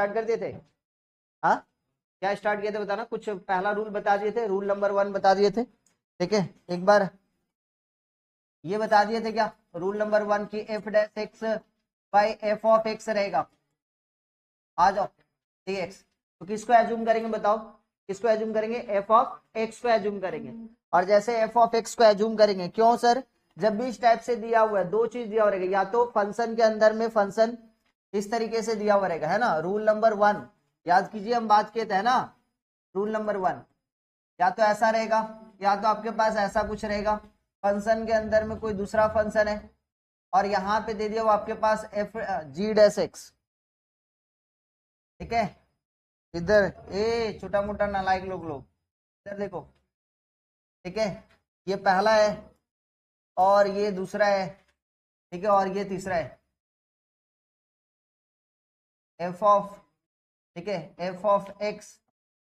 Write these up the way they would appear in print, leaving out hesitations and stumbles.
Start कर दिए थे? हाँ, क्या स्टार्ट किए थे बताना, कुछ पहला रूल बता दिए थे, रूल नंबर 1 बता दिए थे, ठीक है। एक बार ये बता दिए थे क्या, रूल नंबर 1 की F dash x by F of x रहेगा, आ जाओ, डी एक्स। तो किसको एज्यूम करेंगे बताओ, किसको एज्यूम करेंगे, एफ ऑफ एक्स को एज्यूम करेंगे। और जैसे एफ ऑफ एक्स को एज्यूम करेंगे, क्यों सर, जब भी इस टाइप से दिया हुआ है, दो चीज दिया हुआ रहेगा, या तो फंक्शन के अंदर में फंक्शन इस तरीके से दिया हुआ रहेगा, है ना, रूल नंबर 1 याद कीजिए, हम बात किए थे, है ना, रूल नंबर 1, या तो ऐसा रहेगा, या तो आपके पास ऐसा कुछ रहेगा, फंक्शन के अंदर में कोई दूसरा फंक्शन है, और यहाँ पे दे दिया वो आपके पास एफ जी डैश एक्स, ठीक है। इधर ए छोटा मोटा नालायक लोग इधर देखो, ठीक है, ये पहला है और ये दूसरा है, ठीक है, और ये तीसरा है, एफ ऑफ, ठीक है, F of x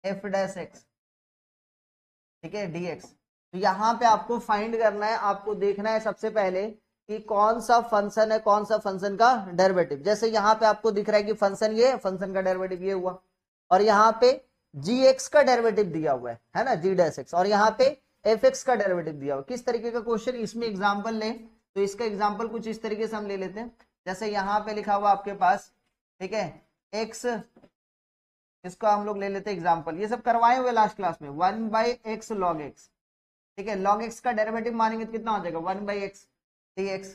F dash x, ठीक है, डीएक्स। तो यहाँ पे आपको फाइंड करना है, आपको देखना है सबसे पहले कि कौन सा फंक्शन है, कौन सा फंक्शन का डेरिवेटिव। जैसे यहाँ पे आपको दिख रहा है कि फंक्शन ये, फंक्शन का डेरिवेटिव ये हुआ, और यहाँ पे जी एक्स का डेरिवेटिव दिया हुआ है ना, जी डैश एक्स, और यहाँ पे एफ एक्स का डेरिवेटिव दिया हुआ। किस तरीके का क्वेश्चन, इसमें एग्जाम्पल लें तो इसका एग्जाम्पल कुछ इस तरीके से हम ले लेते हैं। जैसे यहाँ पे लिखा हुआ आपके पास, ठीक है, एक्स, इसको हम लोग ले लेते हैं एग्जाम्पल, ये सब करवाए हुए लास्ट क्लास में, 1/x log x, ठीक है, log x का डेरिवेटिव मानेंगे तो कितना हो जाएगा, 1/x dx,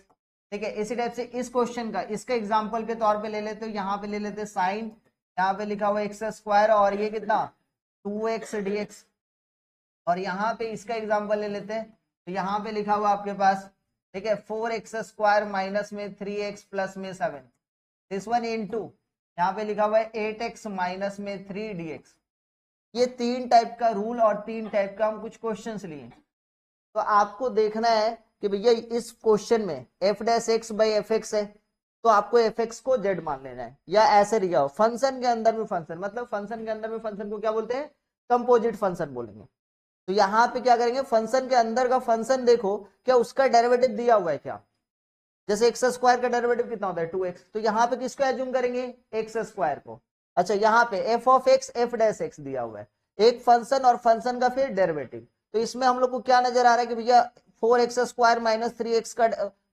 ठीक है। इसी टाइप से इस क्वेश्चन का, इसका एग्जांपल के तौर पे ले लेते हो, यहाँ पे ले लेते हैं साइन, यहाँ पे लिखा हुआ एक्स स्क्वायर, और ये कितना 2x dx, और यहाँ पे इसका एग्जांपल ले लेते हैं, तो यहाँ पे लिखा हुआ आपके पास, ठीक है, 4x स्क्वायर माइनस में 3x प्लस में 7, दिस वन इनटू यहाँ पे लिखा हुआ है 8x माइनस में 3 dx। ये 3 टाइप का रूल और 3 टाइप का हम कुछ क्वेश्चंस लिए। तो आपको देखना है कि भैया इस क्वेश्चन में F dash x by F x है, तो आपको एफ एक्स को जेड मान लेना है, या ऐसे लिखा हो फंक्शन के अंदर में फंक्शन, मतलब फंक्शन के अंदर में फंक्शन को क्या बोलते हैं, कंपोजिट फंक्शन बोलेंगे। तो यहाँ पे क्या करेंगे, फंक्शन के अंदर का फंक्शन देखो क्या उसका डेरिवेटिव दिया हुआ है क्या, जैसे एक्स स्क्वायर का डेरिवेटिव कितना होता है 2x, तो यहाँ पे किसको एज्यूम करेंगे, एक्स स्क्वायर को। अच्छा, यहाँ पे F of x F dash x दिया हुआ है, एक फंक्शन और फंक्शन का फिर डेरिवेटिव। तो इसमें हम लोग को क्या नजर आ रहा है कि भैया 4x स्क्वायर माइनस 3x का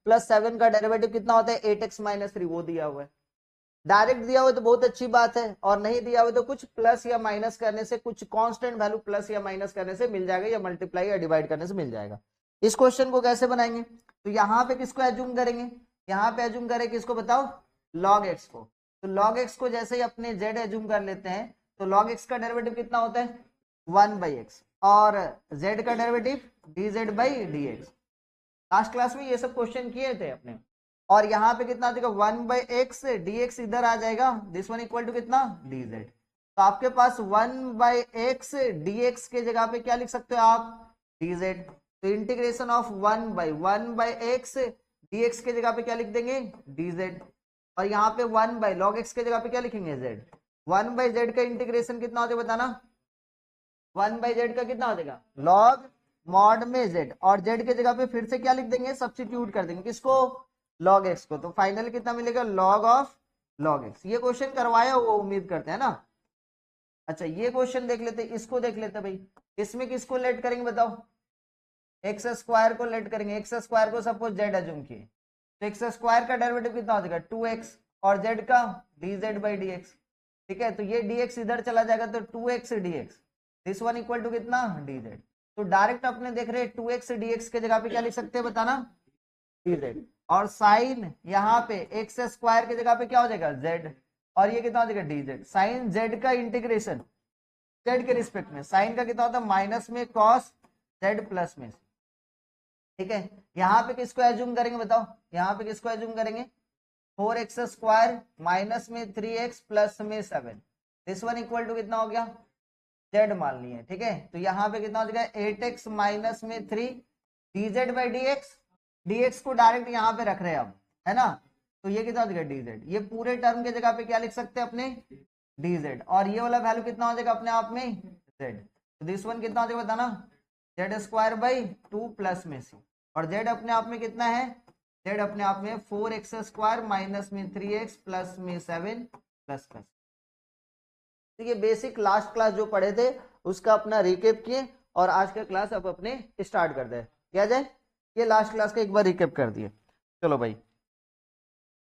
प्लस 7 का डेरिवेटिव कितना होता है 8x माइनस 3, वो दिया हुआ है। डायरेक्ट दिया हुआ है तो बहुत अच्छी बात है, और नहीं दिया हुआ तो कुछ प्लस या माइनस करने से, कुछ कांस्टेंट वैल्यू प्लस या माइनस करने से मिल जाएगा, या मल्टीप्लाई या डिवाइड करने से मिल जाएगा। इस क्वेश्चन को कैसे बनाएंगे, तो यहाँ पे किसको एज्यूम करेंगे, यहाँ पे एज्यूम करें किसको बताओ, log x को। तो log x को जैसे ही अपने z एज्यूम कर लेते हैं, तो log x का डेरिवेटिव कितना होता है 1/x, और z का डेरिवेटिव dz/dx। लास्ट क्लास में ये सब क्वेश्चन किए थे अपने। और यहाँ पे कितना देगा 1/x, dx इधर आ जाएगा, दिस वन इक्वल टू कितना dz। तो आपके पास 1/x dx के जगह पे क्या लिख सकते हो आप, dz। तो इंटीग्रेशन ऑफ 1/x dx के जगह पे क्या लिख देंगे dz, और यहाँ पे 1/log x के जगह पे क्या लिखेंगे z। 1/z का इंटीग्रेशन कितना हो जाएगा बताना, 1/z का कितना हो जाएगा log mod में z, और z के जगह पे फिर से क्या लिख देंगे, सब्स्टिट्यूट कर देंगे किसको, log x को। तो फाइनली कितना मिलेगा log ऑफ log x। ये क्वेश्चन करवाया हुआ उम्मीद करते हैं ना। अच्छा, ये क्वेश्चन देख लेते, इसको देख लेते भाई, इसमें किसको लेट करेंगे बताओ, एक्स स्क्वायर को लेट करेंगे, एक्स स्क्वायर को सपोज जेड एज्यूम किए, तो एक्स स्क्वायर का डेरिवेटिव कितना हो जाएगा 2x, और जेड का dz/dx, ठीक है। तो ये dx इधर चला जाएगा तो 2x dx, this one equal to कितना dz। तो डायरेक्ट अपने देख रहे 2x dx के जगह पे क्या लिख सकते हैं बताना dz, और साइन यहाँ पे एक्स स्क्वायर के जगह पे क्या हो जाएगा z, और ये कितना हो जाएगा dz। साइन z का इंटीग्रेशन z के रिस्पेक्ट में, साइन का कितना होता है माइनस में cos z प्लस में, ठीक है। यहाँ पे किसको एज्यूम करेंगे बताओ, यहाँ पे किसको एज्यूम करेंगे 4x स्क्वायर माइनस में 3x प्लस में 7, दिस वन इक्वल टू कितना हो गया z मान लिए, ठीक है। तो यहाँ पे कितना हो जाएगा 8x माइनस में 3 dz/dx, dx को डायरेक्ट यहाँ पे रख रहे हैं अब, है ना। तो ये कितना हो जाएगा dz, ये पूरे टर्म के जगह पे क्या लिख सकते हैं अपने dz, और ये वाला वैल्यू कितना हो जाएगा अपने आप में z। तो दिस वन कितना हो जाएगा बताना z² प्लस में c, और z अपने आप में कितना है, z अपने आप में 4x स्क्वायर माइनस में 3x प्लस में 7 प्लस प्लस। तो ये बेसिक लास्ट क्लास जो पढ़े थे उसका अपना रिकेप किए और आज का क्लास अब अपने स्टार्ट कर दे, क्या जाए, ये लास्ट क्लास का एक बार रिकेप कर दिए। चलो भाई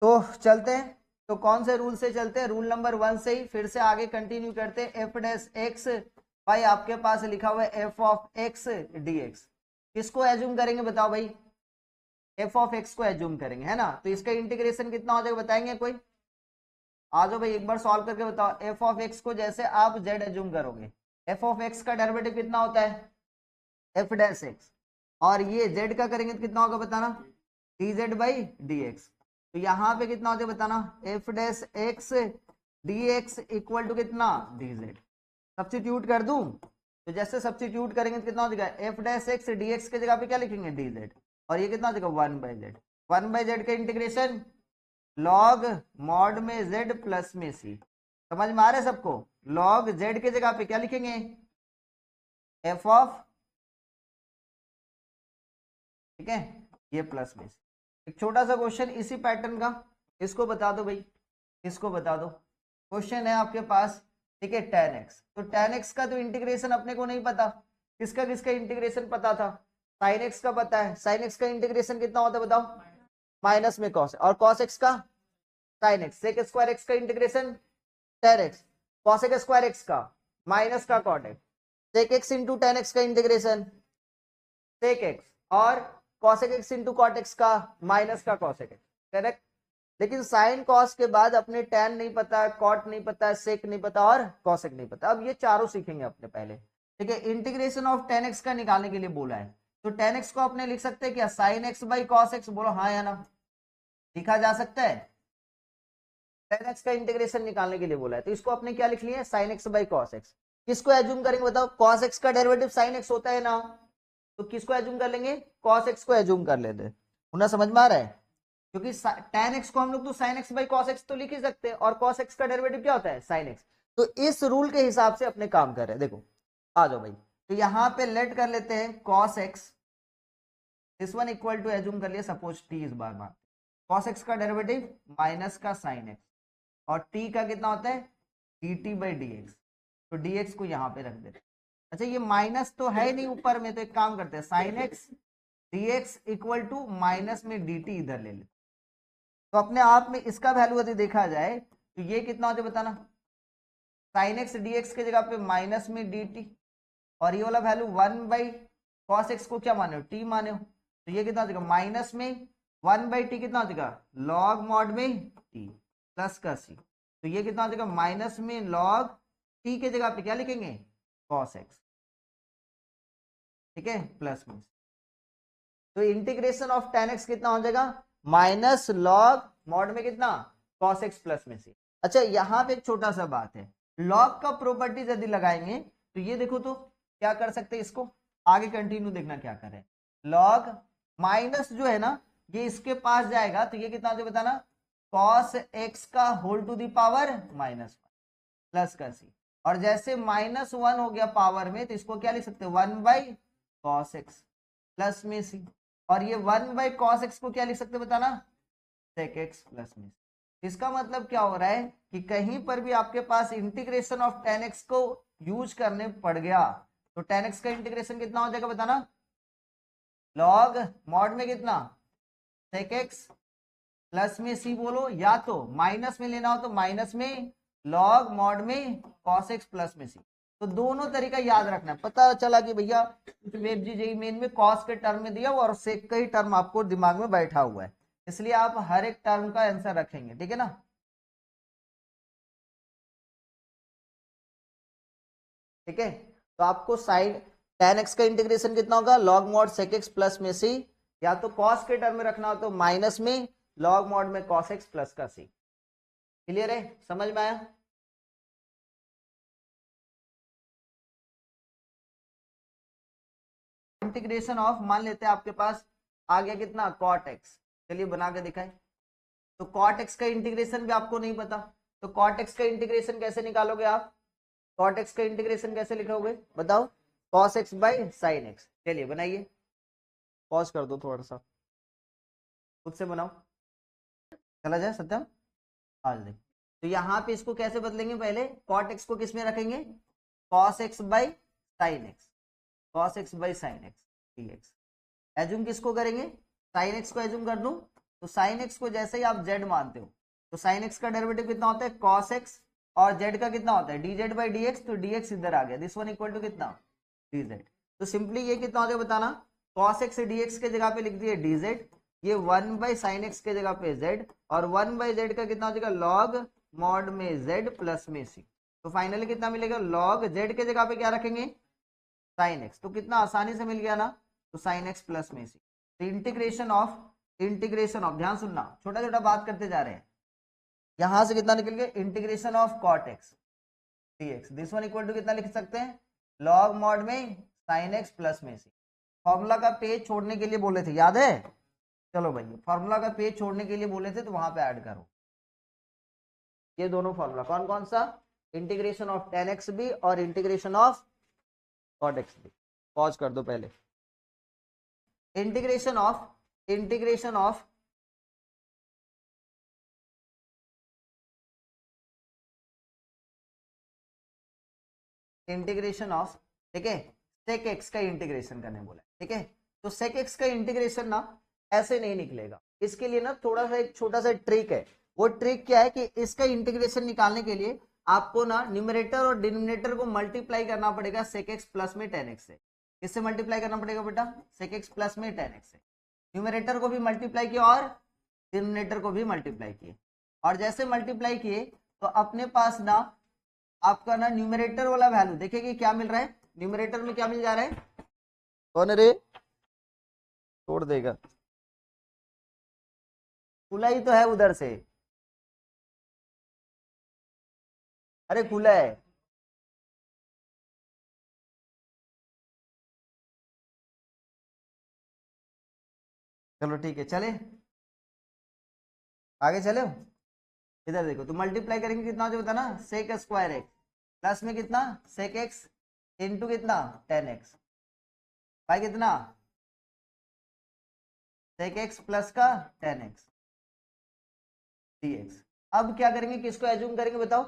तो चलते हैं, तो कौन से रूल से चलते हैं, रूल नंबर 1 से ही फिर से आगे कंटिन्यू करते हैं। एफ डैश एक्स, भाई आपके पास लिखा हुआ है F of x D x, किसको एज्यूम करेंगे बताओ भाई, एफ ऑफ एक्स को एज्यूम करेंगे है ना, तो इसका इंटीग्रेशन कितना हो जाएगा बताएंगे कोई, आ जाओ भाई एक बार सॉल्व करके बताओ। एफ ऑफ एक्स को जैसे आप जेड एज्यूम करोगे, एफ ऑफ एक्स का डेरिवेटिव कितना होता है एफ डैश एक्स, और ये जेड का करेंगे तो कितना होगा बताना, D Z by D X. तो यहाँ पे कितना होता है बताना, F dash X D x equal to कितना डी जेड। सब्स्टिट्यूट कर दूं, तो जैसे सब्स्टिट्यूट करेंगे तो कितना हो जाएगा, F dash X D x के जगह पे क्या लिखेंगे डी जेड, और ये कितना हो जाएगा 1/z, 1/z का इंटीग्रेशन लॉग मॉड में z प्लस में c, समझ में आ रहा है सबको, लॉग z के जगह पे क्या लिखेंगे एफ ऑफ, ठीक है, ये प्लस में c। एक छोटा सा क्वेश्चन इसी पैटर्न का, इसको बता दो भाई, इसको बता दो, क्वेश्चन है आपके पास, ठीक है, tan x, तो tan x का तो इंटीग्रेशन अपने को नहीं पता, किसका किसका इंटीग्रेशन पता था, sin x का पता है, sin x का इंटीग्रेशन कितना होता है बताओ, माइनस में cos, और cos x का sin x, sec square x का integration tan x, cosec square x का माइनस का cot x, sec x into tan x का इंटीग्रेशन sec x, और cosec x into cot x का minus का cosec x, correct. लेकिन sine cos के बाद अपने tan नहीं पता, कॉट नहीं पता, सेक नहीं पता और कॉसेक नहीं पता, अब ये चारों सीखेंगे अपने पहले, ठीक है। इंटीग्रेशन ऑफ tan x का निकालने के लिए बोला है, तो tan x को अपने लिख सकते हैं क्या, sin x by cos x, बोलो हाँ या ना, लिखा जा सकता है, tan x का इंटीग्रेशन निकालने के लिए बोला है, तो इसको अपने क्या लिख लिया, sin x by cos x। किसको एज्यूम करेंगे बताओ, cos x का डेरिवेटिव sin x होता है ना, तो किसको एज्यूम कर लेंगे, cos x को एज्यूम कर लेते हैं, होना समझ में आ रहा है, क्योंकि tan x को हम लोग तो sin x by cos x तो लिख ही सकते हैं, और cos x का डेरिवेटिव क्या होता है sin x, तो इस रूल के हिसाब से अपने काम कर रहे हैं। देखो आ जाओ भाई, तो यहां पे लेट कर लेते हैं cos x, this one equal to assume कर लिया सपोज t, इस बार मान cos x का डेरिवेटिव माइनस का sin x, और t का कितना होता है dt बाई dx, तो dx को यहां पे रख देते। अच्छा ये माइनस तो है नहीं ऊपर में, तो एक काम करते हैं sin x dx equal to minus में dt इधर ले लेते, तो अपने आप में इसका वैल्यू यदि देखा जाए तो ये कितना होता है बताना, sin x dx के जगह पे माइनस में dt, और ये वाला वैल्यू 1 cos x को क्या माने हो t माने हो, तो ये कितना हो जाएगा माइनस में 1/t कितना हो जाएगा log मॉड में t प्लस का c, तो ये कितना हो जाएगा माइनस में log t के जगह पे क्या लिखेंगे cos x, ठीक है, प्लस में, तो इंटीग्रेशन ऑफ tan x कितना हो जाएगा माइनस लॉग मॉड में कितना cos x प्लस में c। अच्छा यहाँ पे एक छोटा सा बात है, लॉग का प्रॉपर्टीज यदि लगाएंगे तो ये देखो तो क्या कर सकते हैं, इसको आगे कंटिन्यू देखना क्या करें, लॉग माइनस जो है ना ये इसके पास जाएगा, तो ये कितना हो जाएगा बताना cos x का whole to the power -1 plus का c, और जैसे -1 हो गया पावर में, तो इसको क्या लिख सकते हैं 1/cos x प्लस में c, और ये 1/cos x को क्या लिख सकते बताना sec x प्लस में। इसका मतलब क्या हो रहा है कि कहीं पर भी आपके पास इंटीग्रेशन ऑफ tan x को यूज करने पड़ गया, तो tan x का इंटीग्रेशन कितना हो जाएगा बताना, log मॉड में कितना sec x प्लस में c बोलो, या तो माइनस में लेना हो तो माइनस में log मॉड में cos x प्लस में c, तो दोनों तरीका याद रखना है। पता चला कि भैया वेब जी जेई मेन में कॉस के टर्म में दिया हुआ और सेक का ही टर्म आपको दिमाग में बैठा हुआ है, इसलिए आप हर एक टर्म का आंसर रखेंगे, ठीक है ना। ठीक है, तो आपको साइड tan x का इंटीग्रेशन कितना होगा log mod sec x plus में c, या तो cos के टर्म में रखना हो तो माइनस में log मॉड में cos x प्लस का c। क्लियर है, समझ में आया। इंटीग्रेशन ऑफ मान लेते हैं आपके पास आ गया कितना cot x, चलिए बना के दिखाएं, तो cot x का इंटीग्रेशन भी आपको नहीं पता, तो cot x का इंटीग्रेशन कैसे निकालोगे आप, cot x का इंटीग्रेशन कैसे लिखोगे बताओ, cos x by sin x, चलिए बनाइए, पॉज कर दो थोड़ा सा, खुद से बनाओ, चला जाए सत्यम आज देख, तो यहाँ पे इसको कैसे बदलेंगे, पहले कॉट एक्स को किस में रखेंगे, cos x by sine x, cos x by sine x dx। Assume किसको करेंगे, साइन एक्स को एज्यूम कर दूं, तो साइन एक्स को जैसे ही आप जेड मानते हो तो साइन एक्स का डेरिवेटिव कितना होता है कॉस एक्स, और जेड का कितना होता है dz बाई dx, तो dx इधर आ गया, दिस वन इक्वल टू कितना dz। तो सिंपली ये कितना हो गया बताना, cos x dx के जगह पे लिख दिए dz, ये 1 बाई साइन एक्स के जगह पे z, और 1 बाई जेड का कितना हो जाएगा लॉग मॉड में z प्लस में c। तो फाइनली कितना मिलेगा, लॉग z के जगह पे क्या रखेंगे साइन एक्स, तो कितना आसानी से मिल गया ना, तो साइन एक्स प्लस में सी। तो इंटीग्रेशन ऑफ ध्यान सुनना, छोटा छोटा बात करते जा रहे हैं, यहां से कितना निकल गया, integration of cot x dx, this one equal to कितना लिख सकते हैं, लॉग मॉड में साइन एक्स प्लस में सी। फॉर्मूला का पेज छोड़ने के लिए बोले थे, याद है, चलो भाई फॉर्मूला का पेज छोड़ने के लिए बोले थे तो वहां पे ऐड करो ये दोनों फॉर्मूला, कौन कौन सा, इंटीग्रेशन ऑफ tan x भी और इंटीग्रेशन ऑफ cot x भी। पॉज कर दो पहले, इंटीग्रेशन ऑफ ठीक है sec x का इंटीग्रेशन करने बोला, ठीक है। तो sec x का इंटीग्रेशन ना ऐसे नहीं निकलेगा, इसके लिए ना थोड़ा सा एक छोटा सा ट्रिक है। वो ट्रिक क्या है कि इसका इंटीग्रेशन निकालने के लिए आपको ना न्यूमरेटर और डिनोमिनेटर को मल्टीप्लाई करना पड़ेगा sec x प्लस में tan x से। किससे मल्टीप्लाई करना पड़ेगा बेटा, sec x प्लस में tan x से। न्यूमरेटर को भी मल्टीप्लाई किया और डिनोमिनेटर को भी मल्टीप्लाई किए, और जैसे मल्टीप्लाई किए तो अपने पास ना आपका ना न्यूमरेटर वाला वैल्यू देखिए क्या मिल रहा है, न्यूमरेटर में क्या मिल जा रहा है, कौन रे छोड़ देगा, खुला ही तो है उधर से, अरे खुला है, चलो ठीक है चले आगे चलो। इधर देखो तो मल्टीप्लाई करेंगे कितना हो जाए बताना, सेक स्क्वायर एक्स प्लस में कितना सेक एक्स इंटू कितना टेन एक्स भाई कितना सेक एक्स प्लस का टेन एक्स dx। अब क्या करेंगे, किसको एज्यूम करेंगे बताओ,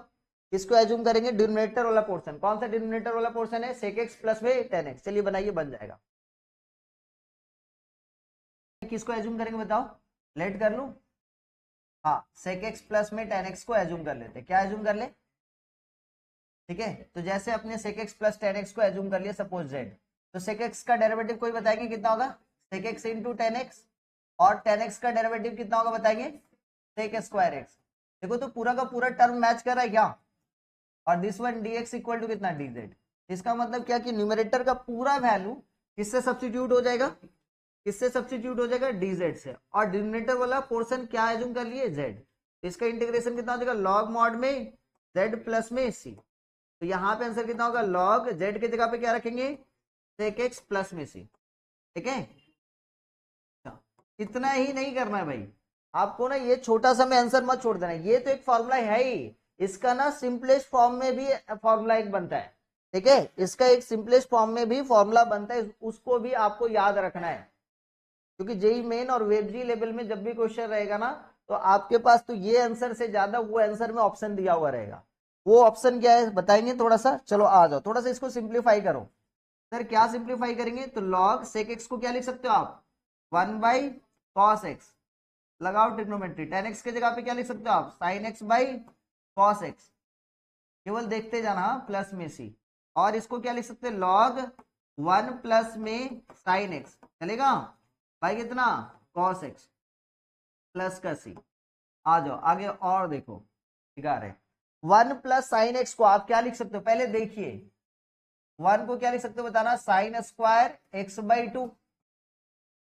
किसको एज्यूम करेंगे, डिनोमिनेटर वाला पोर्शन, कौन सा डिनोमिनेटर वाला पोर्शन है, सेक एक्स प्लस में टेन एक्स। चलिए बनाइए बन जाएगा, किसको एज्यूम करेंगे बताओ, लेट कर लूं, हाँ सेक एक्स प्लस में टेन एक्स को एज्यूम कर लेते, क्या एज्यूम कर ले, ठीक है। तो जैसे अपने sec x plus tan x को एज्यूम कर लिया सपोज जेड, तो सेक एक्स का डेरिवेटिव कोई बताएंगे कितना होगा, sec x into tan x, और टेन एक्स का डेरिवेटिव कितना होगा बताएंगे, सेक स्क्वायर एक्स। देखो तो पूरा का पूरा टर्म मैच कर रहा है क्या, और this one dx equal to कितना dz। इसका मतलब क्या कि न्यूमरेटर का पूरा वैल्यू किससे सब्स्टिट्यूट हो जाएगा, किससे सब्स्टिट्यूट हो जाएगा dz से, और डिनोमिनेटर वाला पोर्शन क्या एज्यूम कर लिए z। इसका इंटीग्रेशन कितना हो जाएगा, लॉग मॉड में z प्लस में c। तो यहाँ पे आंसर कितना होगा, लॉग z की जगह पे क्या रखेंगे सेक एक्स प्लस में c, ठीक है। इतना ही नहीं करना है भाई आपको ना, ये छोटा सा में आंसर मत छोड़ देना, ये तो एक फॉर्मूला है ही, इसका ना सिंपलेस्ट फॉर्म में भी फॉर्मूला एक बनता है, ठीक है। इसका एक सिंपलेस्ट फॉर्म में भी फॉर्मूला बनता है, उसको भी आपको याद रखना है, क्योंकि जेई मेन और वेब जी लेवल में जब भी क्वेश्चन रहेगा ना तो आपके पास तो ये आंसर से ज्यादा वो आंसर में ऑप्शन दिया हुआ रहेगा। वो ऑप्शन क्या है बताएंगे थोड़ा सा, चलो आ जाओ थोड़ा सा इसको सिंप्लीफाई करो। सर क्या सिंप्लीफाई करेंगे, तो लॉग सेक एक्स को क्या लिख सकते हो आप, 1 बाई कॉस एक्स, लगाओ ट्रिग्नोमेट्री, टेन एक्स की जगह पे क्या लिख सकते हो आप, sign x by cos x, केवल देखते जाना प्लस में सी, और इसको क्या लिख सकते हैं लॉग 1 प्लस में साइन एक्स, चलेगा भाई कितना कॉस एक्स प्लस का सी। आ जाओ आगे और देखो दिखा रहे, 1 प्लस साइन एक्स को आप क्या लिख सकते हो, पहले देखिए 1 को क्या लिख सकते हो बताना, sine square x by two,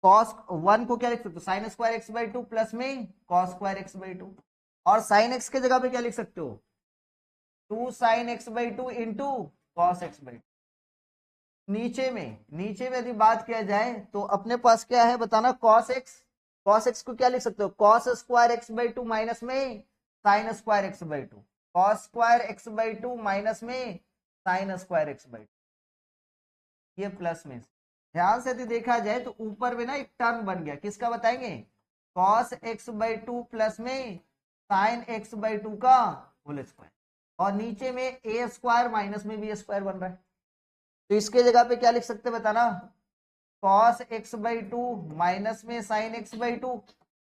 cos 1 को क्या लिख सकते हो sine square x by two plus में cos square x by two, और साइन एक्स के जगह पे क्या लिख सकते हो 2 sine x by two into cos x by two. नीचे में यदि बात किया जाए तो अपने पास क्या है बताना, कॉस एक्स को क्या लिख सकते हो, cos square x by two minus में sine square x by two, cos square x by two minus में sine square x by two, ये प्लस में। ध्यान से यदि देखा जाए तो ऊपर में ना एक टर्म बन गया, किसका बताएंगे, cos x by two plus में साइन एक्स बाई टू का होल स्क्वायर, और नीचे में ए स्क्वायर माइनस में बी स्क्वायर बन रहा है। तो इसके जगह पे क्या लिख सकते बताना, cos x by two minus में sin x बाई टू,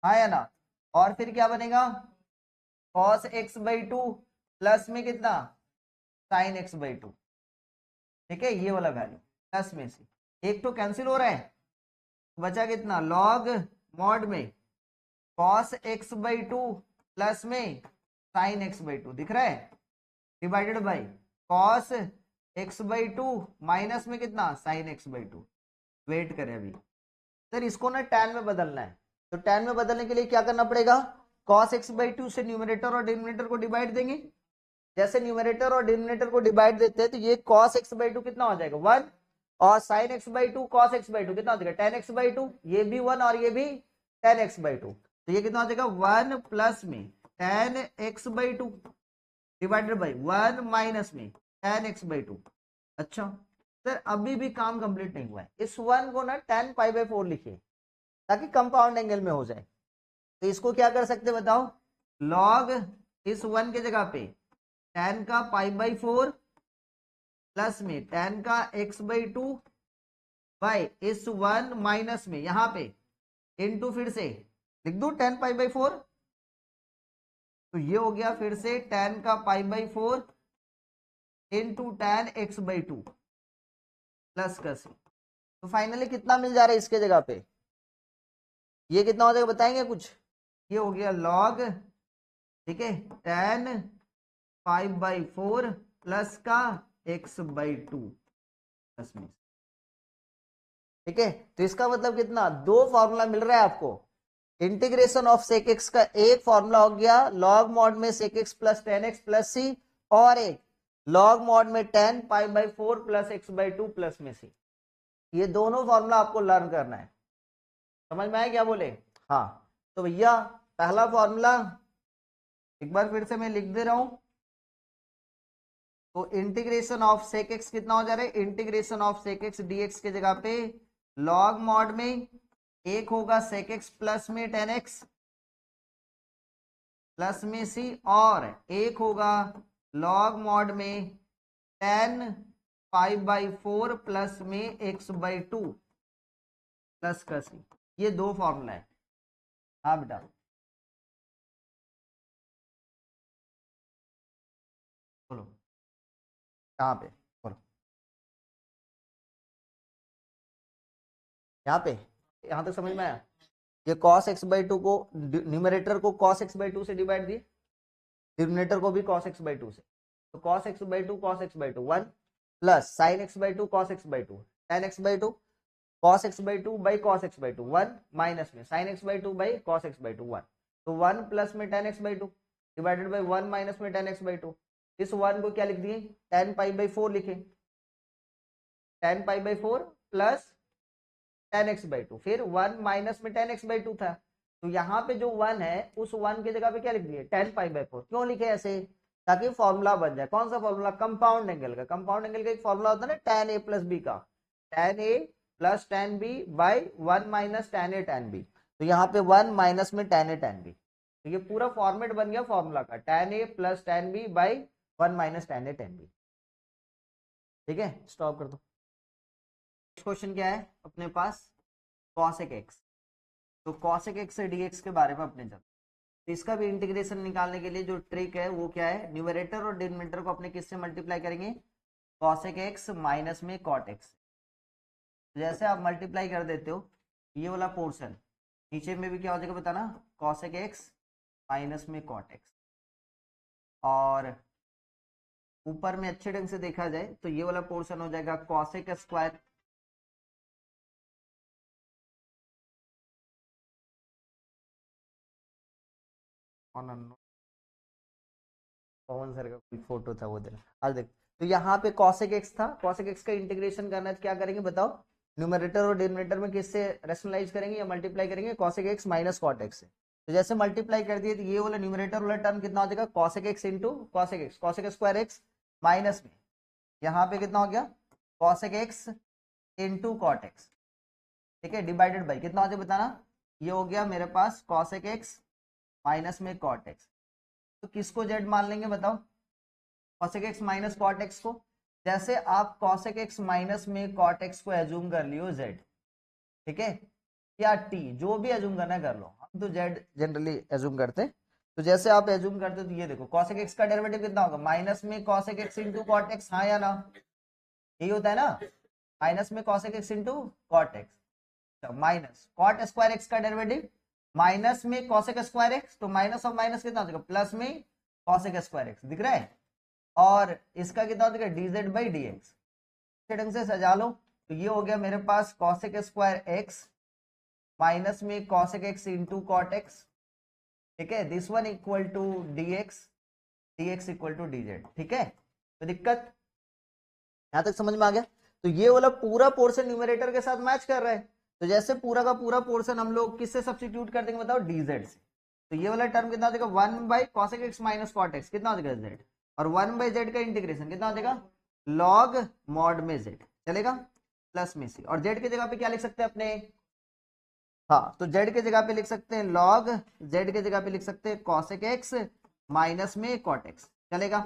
हाँ या ना, और फिर क्या बनेगा cos x by two plus में कितना sin x बाई टू, ठीक है, ये वाला वैल्यू प्लस में से एक तो कैंसिल हो रहा है, बचा कितना लॉग मॉड में cos x by two plus में sin x बाई टू, दिख रहा है, divided by cos x by two minus में कितना sin x by two. Wait करें अभी सर, इसको ना tan में बदलना है, तो tan में बदलने के लिए क्या करना पड़ेगा, cos x बाई टू से न्यूमरेटर और डिनोमिनेटर को डिवाइड देंगे, जैसे न्यूमरेटर और डिनोमिनेटर को डिवाइड देते हैं तो ये cos x बाई टू कितना हो जाएगा 1, और sin x by to cos x by to कितना हो जाएगा tan x बाई टू, ये भी 1 और ये भी tan x बाई टू, तो ये कितना हो जाएगा 1 प्लस में tan x by two divided by 1 minus में tan x बाई टू। अच्छा सर अभी भी काम कंप्लीट नहीं हुआ है, इस 1 को ना tan पाई बाई 4 लिखिए ताकि कंपाउंड एंगल में हो जाए। तो इसको क्या कर सकते बताओ, लॉग इस 1 के जगह पे tan का पाई बाई 4 प्लस में tan का x बाई टू बाई इस 1 माइनस में यहां पे इनटू फिर से लिख दू tan पाई बाई 4, तो ये हो गया फिर से tan का pi by 4 into tan x by two plus का सी। तो फाइनली कितना मिल जा रहा है इसके जगह पे, ये कितना हो जाएगा बताएंगे कुछ, ये हो गया लॉग, ठीक है, tan 5/4 प्लस का x/2 प्लस में, ठीक है। तो इसका मतलब कितना, दो फॉर्मूला मिल रहा है आपको, इंटीग्रेशन ऑफ सेक एक्स का एक फॉर्मूला हो गया लॉग मॉड में sec x plus tan x plus C, और एक लॉग मॉड में tan π/4 प्लस x/2 प्लस में सी। ये दोनों फॉर्मूला आपको लर्न करना है, समझ में आया क्या बोले, हाँ। तो भैया पहला फॉर्मूला एक बार फिर से मैं लिख दे रहा हूं, तो इंटीग्रेशन ऑफ सेक एक्स कितना हो जा रहा है, integration of sec x d x के जगह पे लॉग मॉड में एक होगा सेक एक्स प्लस में टेन एक्स प्लस में सी, और एक होगा लॉग मॉड में tan π/4 प्लस में x/2 प्लस का सी। ये दो फॉर्मूला है, हाँ बेटा बोलो कहाँ पे, बोलो यहाँ पे, यहाँ तक समझ में आया। ये cos x/2 को न्यूमरेटर को cos x/2 से डिवाइड दिए, डिनोमिनेटर को भी cos x/2 से, तो cos x/2 cos x/2 1 plus sin x/2 cos x/2 tan x/2 cos x/2 by cos x/2 1 minus में sin x/2 by cos x/2 1, तो 1 प्लस में tan x/2 divided by 1 minus में tan x/2। इस 1 को क्या लिख दिए tan π/4 लिखे, tan π/4 प्लस tan x/2, फिर 1 माइनस में tan x/2 था, तो यहाँ पे जो 1 है उस 1 की जगह पे क्या लिख दिए tan π/4। क्यों लिखे ऐसे, ताकि फॉर्मूला बन जाए, कौन सा फॉर्मूला, कंपाउंड एंगल का। कंपाउंड एंगल का एक फॉर्मूला होता है ना tan a प्लस बी का, tan a plus tan b by 1 minus tan a tan b, तो यहाँ पे 1 माइनस में tan a tan b, तो ये पूरा फॉर्मेट बन गया फॉर्मूला का, tan a plus tan b by 1 minus tan a tan b। ठीक है, स्टॉप कर दो। नेक्स्ट क्वेश्चन क्या है अपने पास, cosec x, तो cosec x से dx के बारे में अपने चलते, तो इसका भी इंटीग्रेशन निकालने के लिए जो ट्रिक है वो क्या है, न्यूमरेटर और डिनोमिनेटर को अपने किससे मल्टीप्लाई करेंगे, cosec x माइनस में cot x। जैसे आप मल्टीप्लाई कर देते हो ये वाला पोर्शन, नीचे में भी क्या हो जाएगा बताना, cosec x माइनस में cot x, और ऊपर में अच्छे ढंग से देखा जाए तो ये वाला पोर्शन हो जाएगा cosec स्क्वायर पवन सर का कोई फोटो था वो दिन, आज देख, तो यहाँ पे cosec x था, cosec x का इंटीग्रेशन करना है, क्या करेंगे बताओ, न्यूमरेटर और डिनोमिनेटर में किससे रेशनलाइज करेंगे या मल्टीप्लाई करेंगे, cosec x minus cot x से। तो जैसे मल्टीप्लाई कर दिए तो ये वाला न्यूमरेटर वाला टर्म कितना हो जाएगा, cosec x into cosec square x minus में यहाँ पे कितना हो गया cosec x into cot x, ठीक है, डिवाइडेड बाई कितना हो जाए बताना, ये हो गया मेरे पास cosec x माइनस में cot x, तो किसको जेड मान लेंगे बताओ, cosec x minus cot x को। जैसे आप कॉसेक एक्स माइनस में कॉट एक्स को एज्यूम कर लियो जेड, ठीक है, या टी, जो भी एज्यूम करना है कर लो, हम तो जेड जनरली एज्यूम करते हैं। तो जैसे आप एज्यूम करते हो तो ये देखो कॉसेक एक्स का डेरिवेटिव कितना होगा, माइनस में cosec x into cot x, हाँ या ना, यही होता है ना, माइनस में cosec x into cot x, minus cot square x का डेरिवेटिव माइनस में कॉसेक स्क्वायर एक्स, तो माइनस ऑफ माइनस कितना हो जाएगा, प्लस में कॉसेक स्क्वायर एक्स, दिख रहा है, और इसका कितना हो जाएगा, डीजेड बाई डी एक्स। ढंग से सजा लो, तो ये हो गया मेरे पास कॉसेक स्क्वायर एक्स माइनस में cosec x into cot x, ठीक है, this one equal to d x equal to d z, ठीक है। तो दिक्कत यहां तक समझ में आ गया। तो ये वाला पूरा पोर्शन न्यूमरेटर के साथ मैच कर रहा है, तो जैसे पूरा का पूरा पोर्शन हम लोग किससे सब्स्टिट्यूट कर देंगे बताओ, डीजेड से। तो ये वाला टर्म कितना हो जाएगा, 1 by cosec x minus cot x, कितना हो जाएगा जेड, और 1 बाई जेड का इंटीग्रेशन कितना हो जाएगा, लॉग मॉड में जेड, चलेगा, प्लस में सी, और जेड की जगह पे क्या लिख सकते हैं अपने, हाँ, तो जेड की जगह पे लिख सकते हैं लॉग, जेड की जगह पे लिख सकते हैं कॉसेक एक्स माइनस में कॉट एक्स, चलेगा।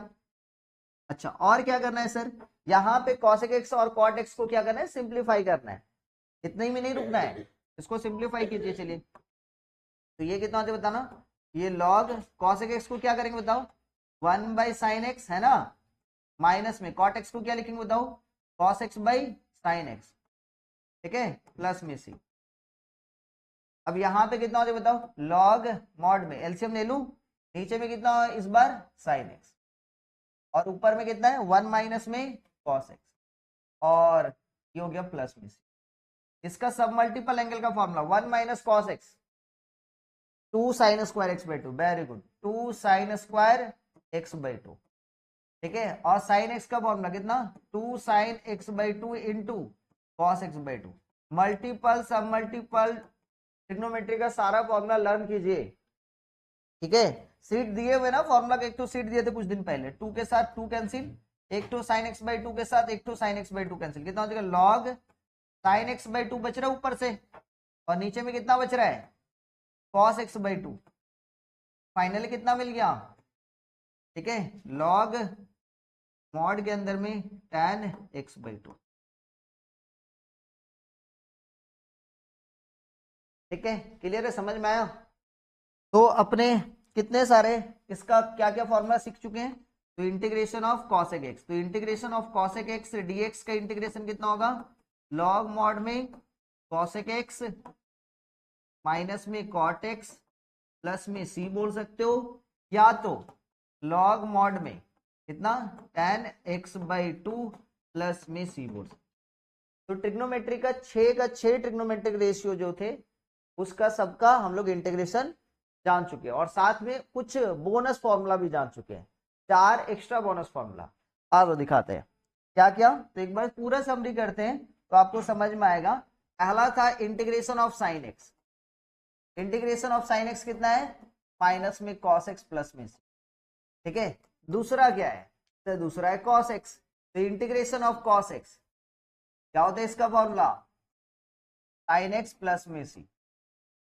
अच्छा, और क्या करना है सर, यहाँ पे कॉसेक एक्स और कॉट एक्स को क्या करना है, सिंप्लीफाई करना है, इतने ही में नहीं रुकना है, इसको सिंप्लीफाई कीजिए। चलिए, तो ये कितना होता है बताना, ये लॉग कॉसेक एक्स को क्या करेंगे बताओ, 1 बाई साइन एक्स है ना, माइनस में कॉट एक्स को क्या लिखेंगे बताओ, cos x by sine x, ठीक है, प्लस में सी। अब यहाँ पे कितना हो जाए बताओ, लॉग मॉड में एलसीएम ले लूं, नीचे में कितना हो इस बार साइन एक्स, और ऊपर में कितना है 1 माइनस में कॉस एक्स, और ये हो गया प्लस में सी। इसका सब मल्टीपल एंगल का formula 1 minus cos x 2 sign square x by 2, very good, 2 sign square x by 2, ठीक है, और साइन एक्स का फॉर्मूला कितना, 2 sine x by 2 into cos x by 2। Multiple सब मल्टीपल ट्रिग्नोमेट्री का सारा फॉर्मूला लर्न कीजिए, ठीक है। सीट दिए हुए ना फॉर्मूला के, एक तो सीट दिए थे कुछ दिन पहले, 2 के साथ 2 कैंसिल, एक तो साइन एक्स बाई 2 के साथ एक तो साइन एक्स बाई 2 कैंसिल, कितना हो जाएगा, लॉग साइन एक्स बाई 2 बच रहा है ऊपर से, और नीचे में कितना बच रहा है, कॉस एक्स बाई 2, फाइनली कितना मिल गया, ठीक है, लॉग मॉड के अंदर में tan x बाई 2, ठीक है, क्लियर है, समझ में आया। तो अपने कितने सारे इसका क्या क्या फॉर्मूला सीख चुके हैं, तो इंटीग्रेशन ऑफ कॉसेक एक्स, तो integration of cosec x d x का इंटीग्रेशन कितना होगा, लॉग मॉड में कॉसेक एक्स माइनस में कॉट एक्स प्लस में सी बोल सकते हो, या तो लॉग मॉड में कितना tan x बाई 2 प्लस में सी बोल सकते। तो ट्रिग्नोमेट्री का 6 ट्रिग्नोमेट्रिक रेशियो जो थे उसका सबका हम लोग इंटीग्रेशन जान चुके हैं, और साथ में कुछ बोनस फॉर्मूला भी जान चुके हैं, 4 एक्स्ट्रा बोनस फॉर्मूला आप दिखाते हैं क्या क्या। तो एक बार पूरा समरी करते हैं तो आपको समझ में आएगा। पहला था integration of sine x, integration of sine x कितना है, माइनस में कॉस एक्स प्लस में सी, ठीक है। दूसरा क्या है, तो दूसरा है कॉस एक्स, तो इंटीग्रेशन ऑफ कॉस एक्स क्या होता है इसका फॉर्मूला, साइन एक्स प्लस में C.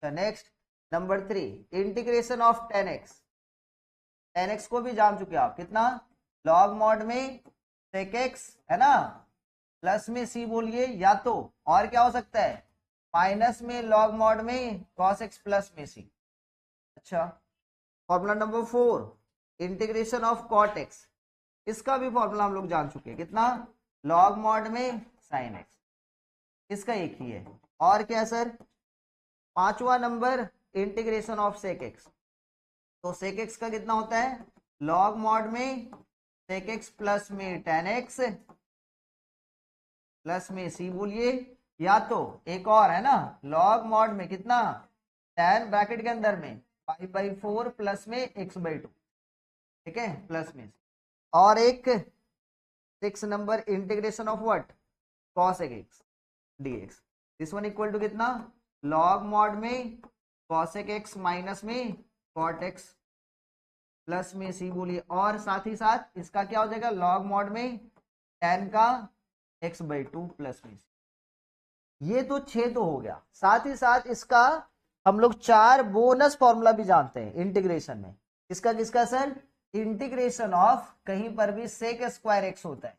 Next number 3 integration of tan x को भी जान चुके आप, कितना, लॉग मॉड में सेक एक्स है ना, प्लस में सी बोलिए, या तो और क्या हो सकता है, माइनस में लॉग मॉड में कॉस एक्स प्लस में सी। अच्छा, formula number 4 integration of cot x, इसका भी फॉर्मूला हम लोग जान चुके हैं, कितना, लॉग मॉड में साइन एक्स, इसका एक ही है। और क्या सर, पांचवा नंबर इंटीग्रेशन ऑफ सेक एक्स, तो सेक एक्स का कितना होता है, लॉग मॉड में सेक एक्स प्लस में tan x प्लस में सी बोलिए, या तो एक और है ना, लॉग मॉड में कितना, tan ब्रैकेट के अंदर में 5/4 प्लस में x बाई 2, ठीक है, प्लस में, और एक 6 number integration of what, cos x dx, this one equal to कितना, लॉग मॉड में cosec x माइनस में cot x प्लस में सी बोलिए, और साथ ही साथ इसका क्या हो जाएगा, लॉग मॉड में tan का x बाई 2 प्लस में सी। ये तो 6 तो हो गया, साथ ही साथ इसका हम लोग 4 बोनस फॉर्मूला भी जानते हैं इंटीग्रेशन में, किसका किसका सर, इंटीग्रेशन ऑफ कहीं पर भी सेक स्क्वायर एक्स होता है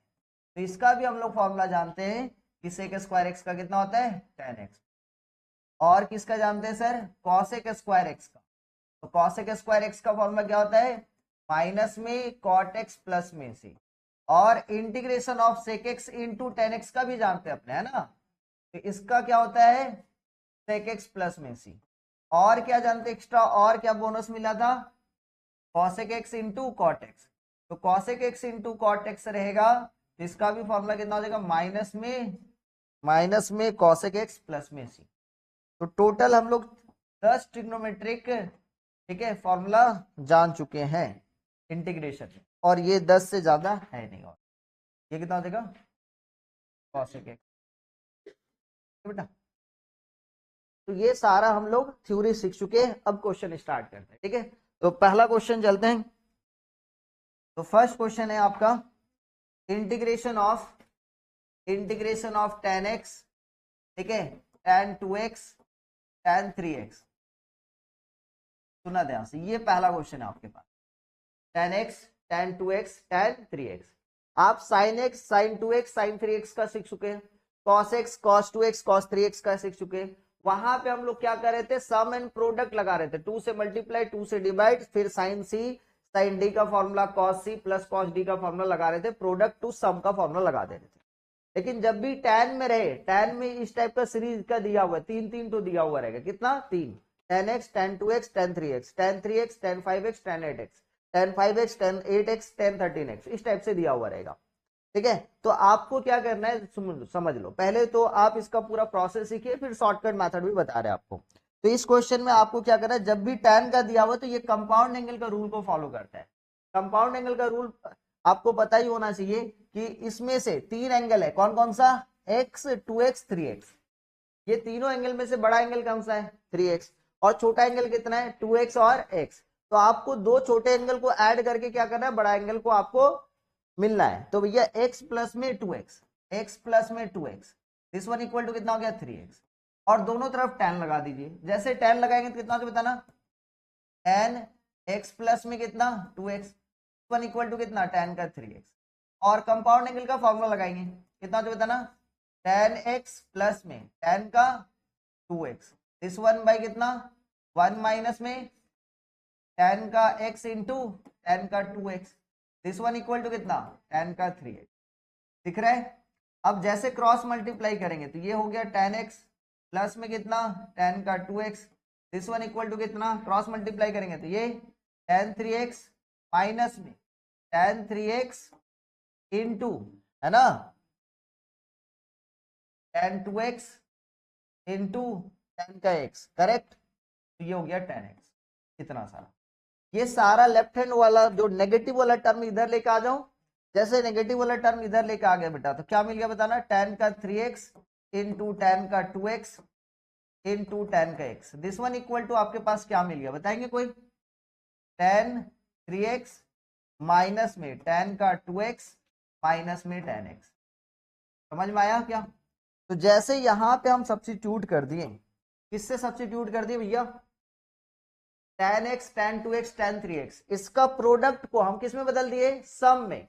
तो इसका भी हम लोग फॉर्मूला जानते हैं कि सेक स्क्वायर एक्स का कितना होता है, tan x। और किसका जानते हैं सर, कॉसेक स्क्वायर एक्स का। तो कॉसेक स्क्वायर एक्स का फॉर्मूला क्या होता है, माइनस में कॉट एक्स प्लस में से। और integration of sec x into tan x का भी जानते हैं अपने, है ना, तो इसका क्या होता है, सेक एक्स प्लस में सी। और क्या जानते एक्स्ट्रा, और क्या बोनस मिला था, cosec x into cot x. तो cosec x into cot x रहेगा, तो इसका भी फॉर्मूला कितना हो जाएगा, माइनस में कॉसेक एक्स प्लस में सी। तो टोटल हम लोग 10 ट्रिग्नोमेट्रिक, ठीक है, फॉर्मूला जान चुके हैं इंटीग्रेशन में, और ये 10 से ज्यादा है नहीं। और ये कितना हो जाएगा, कॉसेक एक्स बेटा। तो ये सारा हम लोग थ्योरी सीख चुके हैं। अब क्वेश्चन स्टार्ट करते हैं, ठीक है। तो पहला क्वेश्चन चलते हैं। तो फर्स्ट क्वेश्चन है आपका इंटीग्रेशन ऑफ tan x, ठीक है, tan 2x, tan 3x। सुना ध्यान से, ये पहला क्वेश्चन है आपके पास, tan x, tan 2x, tan 3x। आप sin x, sin 2x, sin 3x का सीख चुके हैं, cos x, cos 2x, cos 3x का सीख चुके हैं। वहां पे हम लोग क्या कर रहे थे, सम एंड प्रोडक्ट लगा रहे थे, 2 से मल्टीप्लाई, 2 से डिवाइड, फिर sin c, sin d का formula, cos c plus cos d का फॉर्मूला लगा रहे थे, प्रोडक्ट टू सम का फॉर्मूला लगा दे रहे थे। लेकिन जब भी tan में रहे, tan में इस टाइप का सीरीज का दिया हुआ है, 3 तो दिया हुआ रहेगा, कितना, 3, tan x, tan 2x, tan 3x, tan 3x, tan 5x, tan 8x, tan 5x, tan 8x, tan 13x, इस टाइप से दिया हुआ रहेगा, ठीक है। तो आपको क्या करना है, समझ लो, पहले तो आप इसका पूरा प्रोसेस सीखिए, फिर शॉर्टकट मेथड भी बता रहे हैं आपको। तो इस क्वेश्चन में आपको क्या करना है, जब भी tan का दिया हुआ तो ये कंपाउंड एंगल का रूल को फॉलो करता है। कंपाउंड एंगल का रूल आपको पता ही होना चाहिए कि इसमें से 3 एंगल है, कौन कौन सा, x, 2x, 3x। ये तीनों एंगल में से बड़ा एंगल कौन सा है, 3x, और छोटा एंगल कितना है, 2x और x। तो आपको दो छोटे एंगल को ऐड करके क्या करना है, बड़ा एंगल को आपको मिलना है। तो भैया x प्लस में 2x, x प्लस में 2x, this one equal to कितना हो गया, 3x। और दोनों तरफ tan लगा दीजिए, जैसे tan लगाएंगे तो कितना हो बताना, tan x प्लस में कितना, 2x, वन इक्वल टू कितना, tan का 3x। और कंपाउंड एंगल का फॉर्मूला लगाएंगे, कितना हो बताना, tan x प्लस में tan का 2x, दिस वन बाई कितना, 1 माइनस में tan का x इंटू tan का 2x, this one equal to कितना, tan का 3x। दिख रहा है। अब जैसे क्रॉस मल्टीप्लाई करेंगे तो ये हो गया tan x प्लस में कितना, tan का 2x, this one equal to कितना, क्रॉस मल्टीप्लाई करेंगे तो ये tan 3x माइनस में tan 3x इंटू, है ना, tan 2x इंटू tan का x, करेक्ट। तो ये हो गया tan x, इतना सारा। ये सारा लेफ्ट हैंड वाला जो नेगेटिव वाला टर्म इधर लेके आ जाओ, जैसे नेगेटिव वाला टर्म इधर लेके आ गया बेटा, तो क्या मिल गया बताना, tan का 3x इंटू tan का 2x इंटू tan का x, this one equal to आपके पास क्या मिल गया बताएंगे कोई, tan 3x माइनस में tan का 2x माइनस में tan x। समझ में आया क्या। तो जैसे यहां पे हम सब्स्टिट्यूट कर दिए, किससे सब्स्टिट्यूट कर दिए भैया, tan x, tan 2x, tan 3x, इसका प्रोडक्ट को हम किस में बदल दिए, सम में,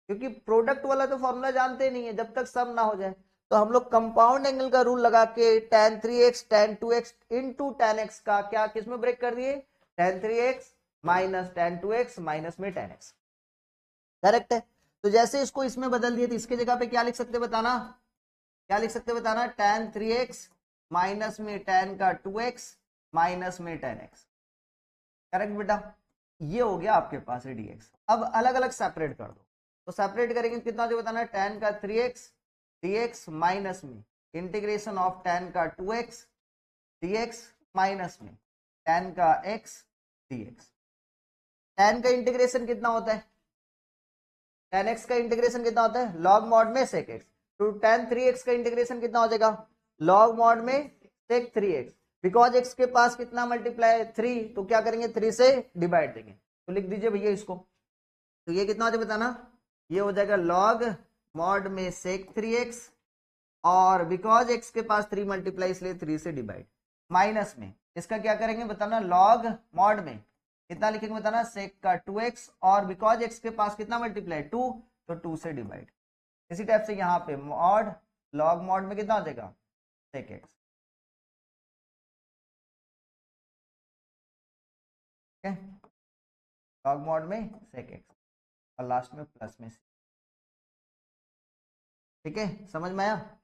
क्योंकि प्रोडक्ट वाला तो फॉर्मूला जानते नहीं है जब तक सम ना हो जाए। तो हम लोग कंपाउंड एंगल का रूल लगा के tan 3x, tan 2x into tan x का क्या किस में ब्रेक कर दिए, tan 3x minus tan 2x minus में tan x, करेक्ट है। तो जैसे इसको इसमें बदल दिए तो इसके जगह पे क्या लिख सकते बताना, क्या लिख सकते बताना, tan 3x माइनस में tan का 2x माइनस में tan x, करेक्ट बेटा। ये हो गया आपके पास है dx। अब अलग अलग सेपरेट कर दो, तो सेपरेट करेंगे कितना जो बताना, tan का 3x dx माइनस में इंटीग्रेशन ऑफ tan का 2x dx माइनस में tan का x dx। tan का इंटीग्रेशन कितना होता है, tan x का इंटीग्रेशन कितना होता है, log मॉड में sec x। तो tan 3x का इंटीग्रेशन कितना हो जाएगा, log मॉड में sec 3x, बिकॉज x के पास कितना मल्टीप्लाई है 3, तो क्या करेंगे 3 से डिवाइड देंगे। तो लिख दीजिए भैया इसको, तो ये कितना हो जाएगा बताना, ये हो जाएगा log मॉड में sec 3x, और बिकॉज x के पास 3 मल्टीप्लाई इसलिए 3 से डिवाइड, माइनस में इसका क्या करेंगे बताना, log मॉड में कितना लिखेंगे बताना, सेक का 2x, और बिकॉज x के पास कितना मल्टीप्लाई 2, तो 2 से डिवाइड। इसी टाइप से यहाँ पे मॉड लॉग मॉड में कितना हो जाएगा, सेक x। लॉग मॉड में सेक x और लास्ट में प्लस में c। ठीक है, समझ में आया।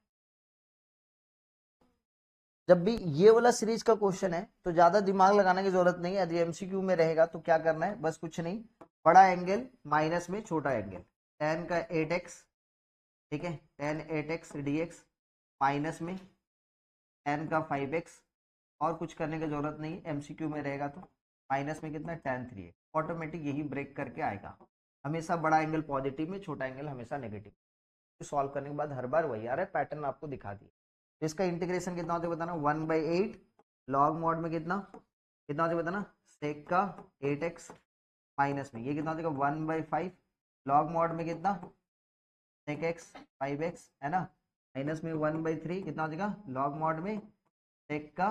जब भी ये वाला सीरीज का क्वेश्चन है तो ज्यादा दिमाग लगाने की जरूरत नहीं है। यदि एमसीक्यू में रहेगा तो क्या करना है, बस कुछ नहीं, बड़ा एंगल माइनस में छोटा एंगल, tan का 8x, ठीक है, tan 8x dx माइनस में tan का 5x, और कुछ करने की जरूरत नहीं, एमसीक्यू में रहेगा तो माइनस में कितना tan 3x, ऑटोमेटिक यही ब्रेक करके आएगा। हमेशा बड़ा एंगल पॉजिटिव में, छोटा एंगल हमेशा नेगेटिव। सॉल्व करने के बाद हर बार वही आ रहा है पैटर्न, आपको दिखा दिया। तो इसका इंटीग्रेशन कितना होता है बताना, 1/8 लॉग मॉड में कितना कितना होता है बताना, सेक का 8x माइनस में ये कितना हो जाएगा 1/5 लॉग मॉड में कितना, सेक x 5x है ना, माइनस में 1/3 कितना हो जाएगा लॉग मॉड में सेक का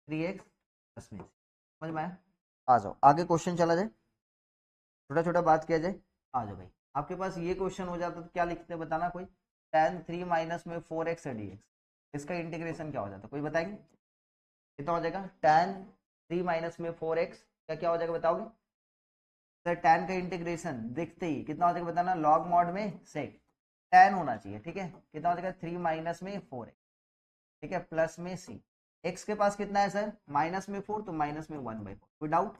3x प्लस में। समझ में आया। आ जाओ आगे क्वेश्चन चला जाए, छोटा छोटा बात किया जाए। आ जाओ भाई, आपके पास ये क्वेश्चन हो जाता तो क्या लिखते हैं बताना, कोई tan 3 माइनस में 4x dx, इसका इंटीग्रेशन क्या हो जाता, कोई बताएंगे कितना हो जाएगा, tan 3 माइनस में 4x क्या क्या हो जाएगा बताओगे सर। tan का इंटीग्रेशन देखते ही कितना हो जाएगा बताना, लॉग मॉड में सेक tan होना चाहिए, ठीक है, कितना हो जाएगा 3 माइनस में 4x, ठीक है, प्लस में c, x के पास कितना है सर माइनस में 4, तो माइनस में 1/4, कोई डाउट।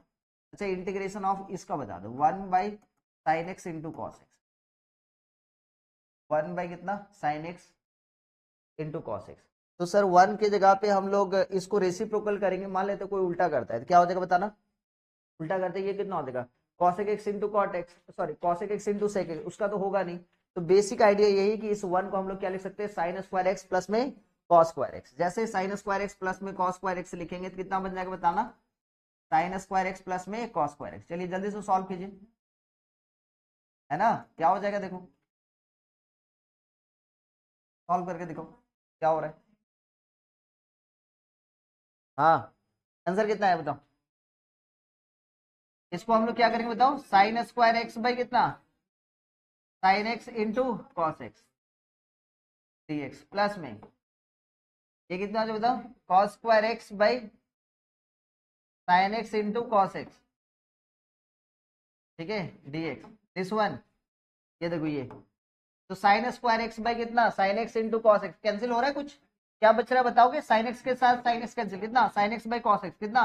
अच्छा इंटीग्रेशन ऑफ इसका बता दो, 1/sin x into cos x, 1 कितना sin x into cos x. तो सर 1 की जगह पे हम लोग इसको रेसिप्रोकल करेंगे, मान लेते कोई उल्टा करता है तो क्या हो जाएगा बताना, उल्टा करते ये कितना हो जाएगा cosec x इंटू cot x, sorry cosec x इंटू sec x, उसका तो होगा नहीं। तो बेसिक आइडिया यही कि इस 1 को हम लोग क्या लिख सकते हैं, साइन स्क्वायर एक्स प्लस में कॉस स्क्वायर एक्स। जैसे साइन स्क्वायर एक्स प्लस में कॉस स्क्वायर एक्स लिखेंगे तो कितना बन जाएगा बताना, साइन स्क्वायर एक्स प्लस में कॉस स्क्वायर एक्स। चलिए जल्दी से सॉल्व कीजिए, है ना, क्या हो जाएगा देखो, सॉल्व करके देखो क्या हो रहा है। हाँ आंसर कितना है बताओ, इसको हम लोग क्या करेंगे बताओ, साइन स्क्वायर एक्स बाई कितना, sine x into cos x dx plus में ये कितना हो बताओ, cos square x by sine x into cos x, ठीक है, dx दिस वन, ये देखो ये, तो साइन स्क्वायर एक्स बाई कितना, sine x into cos x, cancel हो रहा है कुछ, क्या बच रहा है बताओगे, साइन एक्स के साथ साइन एक्स कैंसिल, कितना sine x by cos x कितना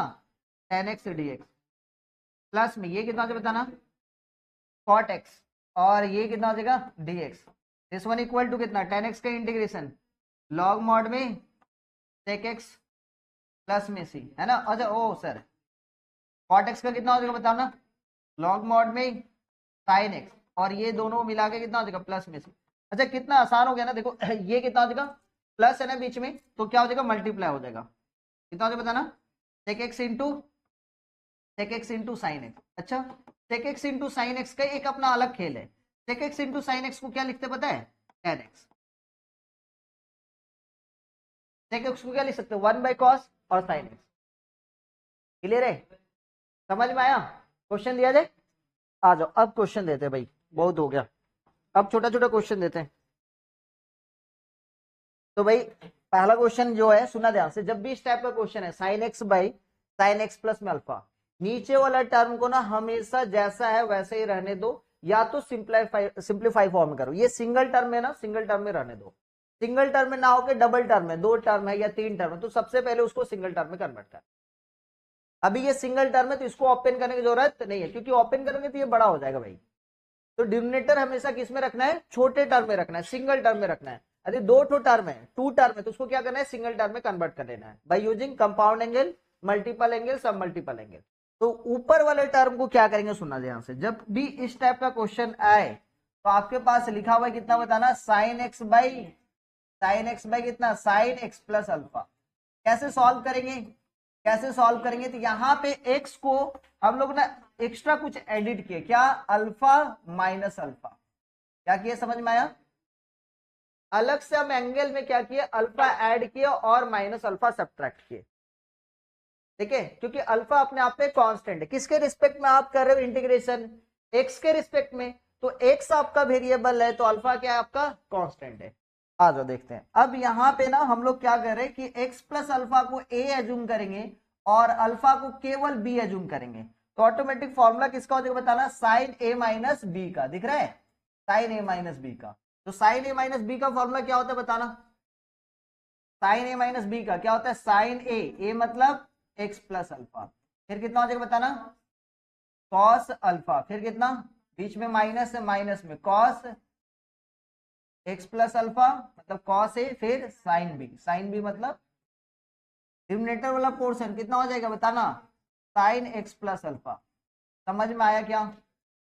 tan x dx प्लस में ये कितना हो बताना cot x, और ये कितना हो जाएगा dx, this one equal to कितना tan x का इंटीग्रेशन लॉग मॉड में sec x प्लस में c, है ना। अच्छा ओ सर cot x का कितना हो जाएगा बताओ ना, लॉग मॉड में sin x, और ये दोनों मिला के कितना हो जाएगा प्लस में c। अच्छा कितना आसान हो गया ना, देखो ये कितना हो जाएगा प्लस है ना बीच में, तो क्या हो जाएगा मल्टीप्लाई हो जाएगा, कितना हो जाएगा बताना, sec x into sine x. अच्छा sec x into sine x का एक अपना अलग खेल है, sec x into sine x को क्या लिखते पता है, tan x, sec x को क्या लिख सकते हो 1/cos और साइन एक्स। क्लियर है, समझ में आया। क्वेश्चन दिया जाए, आ जाओ अब क्वेश्चन देते हैं भाई, बहुत हो गया, अब छोटा छोटा क्वेश्चन देते हैं। तो भाई पहला क्वेश्चन जो है सुना ध्यान से, जब भी इस टाइप का क्वेश्चन है sign x by sine x plus में अल्फा, नीचे वाला टर्म को ना हमेशा जैसा है वैसे ही रहने दो, या तो सिंप्लीफाई फॉर्म करो। ये सिंगल टर्म है ना, सिंगल टर्म में रहने दो, सिंगल टर्म में ना होकर डबल टर्म है, 2 टर्म है या 3 टर्म है, तो सबसे पहले उसको सिंगल टर्म में कन्वर्ट कर। अभी ये सिंगल टर्म है तो इसको ओपन करने की जरूरत नहीं है, क्योंकि ओपन करेंगे तो ये बड़ा हो जाएगा भाई। तो डिनोमिनेटर हमेशा किस में रखना है, छोटे टर्म में रखना है, सिंगल टर्म में रखना है। यदि 2 टर्म है, 2 टर्म है, तो उसको क्या करना है, सिंगल टर्म में कन्वर्ट कर देना है by using compound angle, multiple angle, सब मल्टीपल एंगल। तो ऊपर वाले टर्म को क्या करेंगे सुनना ध्यान से, जब भी इस टाइप का क्वेश्चन आए तो आपके पास लिखा हुआ है कितना बताना, साइन एक्स बाई कितना साइन एक्स प्लस अल्फा। कैसे सॉल्व करेंगे, कैसे सॉल्व करेंगे, तो यहाँ पे x को हम लोग ना एक्स्ट्रा कुछ एडिट किए, क्या अल्फा माइनस अल्फा, क्या किए समझ में आया, अलग से हम एंगल में क्या किए अल्फा ऐड किया और माइनस अल्फा सब्ट्रैक्ट किए। ठीक है, क्योंकि अल्फा अपने आप में कांस्टेंट है। किसके रिस्पेक्ट में आप कर रहे हो इंटीग्रेशन? एक्स के रिस्पेक्ट में। तो एक्स आपका वेरिएबल है तो अल्फा क्या है आपका? कांस्टेंट है। आ जाओ देखते हैं। अब यहाँ पे ना हम लोग क्या कर रहे हैं कि एक्स प्लस अल्फा को ए एज्यूम करेंगे और अल्फा को केवल बी एज्यूम करेंगे। तो ऑटोमेटिक फॉर्मूला किसका हो जाएगा बताना? साइन ए माइनस बी का। दिख रहा है? साइन ए माइनस बी का। तो साइन ए माइनस बी का फॉर्मूला क्या होता है बताना? साइन ए माइनस बी का क्या होता है? साइन ए, ए मतलब एक्स प्लस अल्फा, फिर कितना हो जाएगा बताना? कॉस अल्फा, फिर कितना? बीच में माइनस है, माइनस में कॉस एक्स प्लस अल्फा मतलब कॉस ए, फिर साइन बी। साइन बी मतलब डिनोमिनेटर वाला पोर्शन कितना हो जाएगा बताना? Sign x plus alpha. समझ में आया क्या?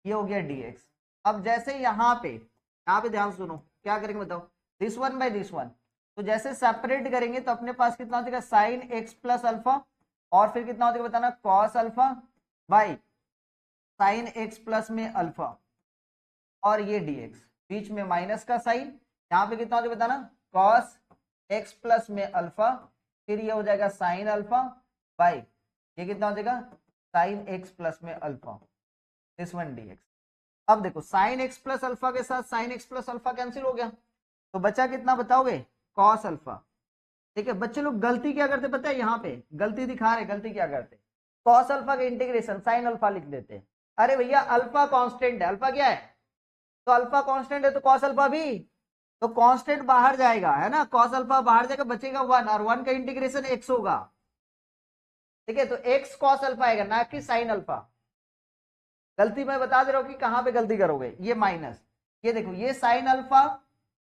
ये हो गया dx। अब जैसे यहाँ पे ध्यान सुनो, क्या करेंगे बताओ? This one by this one, तो जैसे सेपरेट करेंगे तो अपने पास कितना हो जाएगा? साइन एक्स प्लस अल्फा, और फिर कितना हो जाएगा बताना? Cos alpha by sine x plus में अल्फा, और ये dx, बीच में माइनस का साइन। यहाँ पे कितना हो जाएगा बताना? कॉस एक्स प्लस में अल्फा, फिर ये हो जाएगा साइन अल्फा बाई ये कितना हो जाएगा? साइन एक्स प्लस में अल्फा, दिस वन dx। अब देखो साइन एक्स प्लस अल्फा के साथ sign x plus alpha cancel हो गया, तो बचा कितना बताओगे? Cos alpha. ठीक है, बच्चे लोग गलती क्या करते पता है? यहाँ पे गलती दिखा रहे, गलती क्या करते? कॉस अल्फा का इंटीग्रेशन साइन अल्फा लिख देते हैं। अरे भैया अल्फा कांस्टेंट है, अल्फा क्या है? तो अल्फा कांस्टेंट है तो कॉस अल्फा भी तो कांस्टेंट बाहर जाएगा, है ना? कॉस अल्फा बाहर जाएगा, बचेगा वन, और वन का इंटीग्रेशन एक्स होगा। ठीक है, तो एक्स कॉस अल्फा आएगा, ना कि साइन अल्फा। गलती मैं बता दे रहा हूं कि कहां पे गलती करोगे। ये माइनस, ये देखो ये साइन अल्फा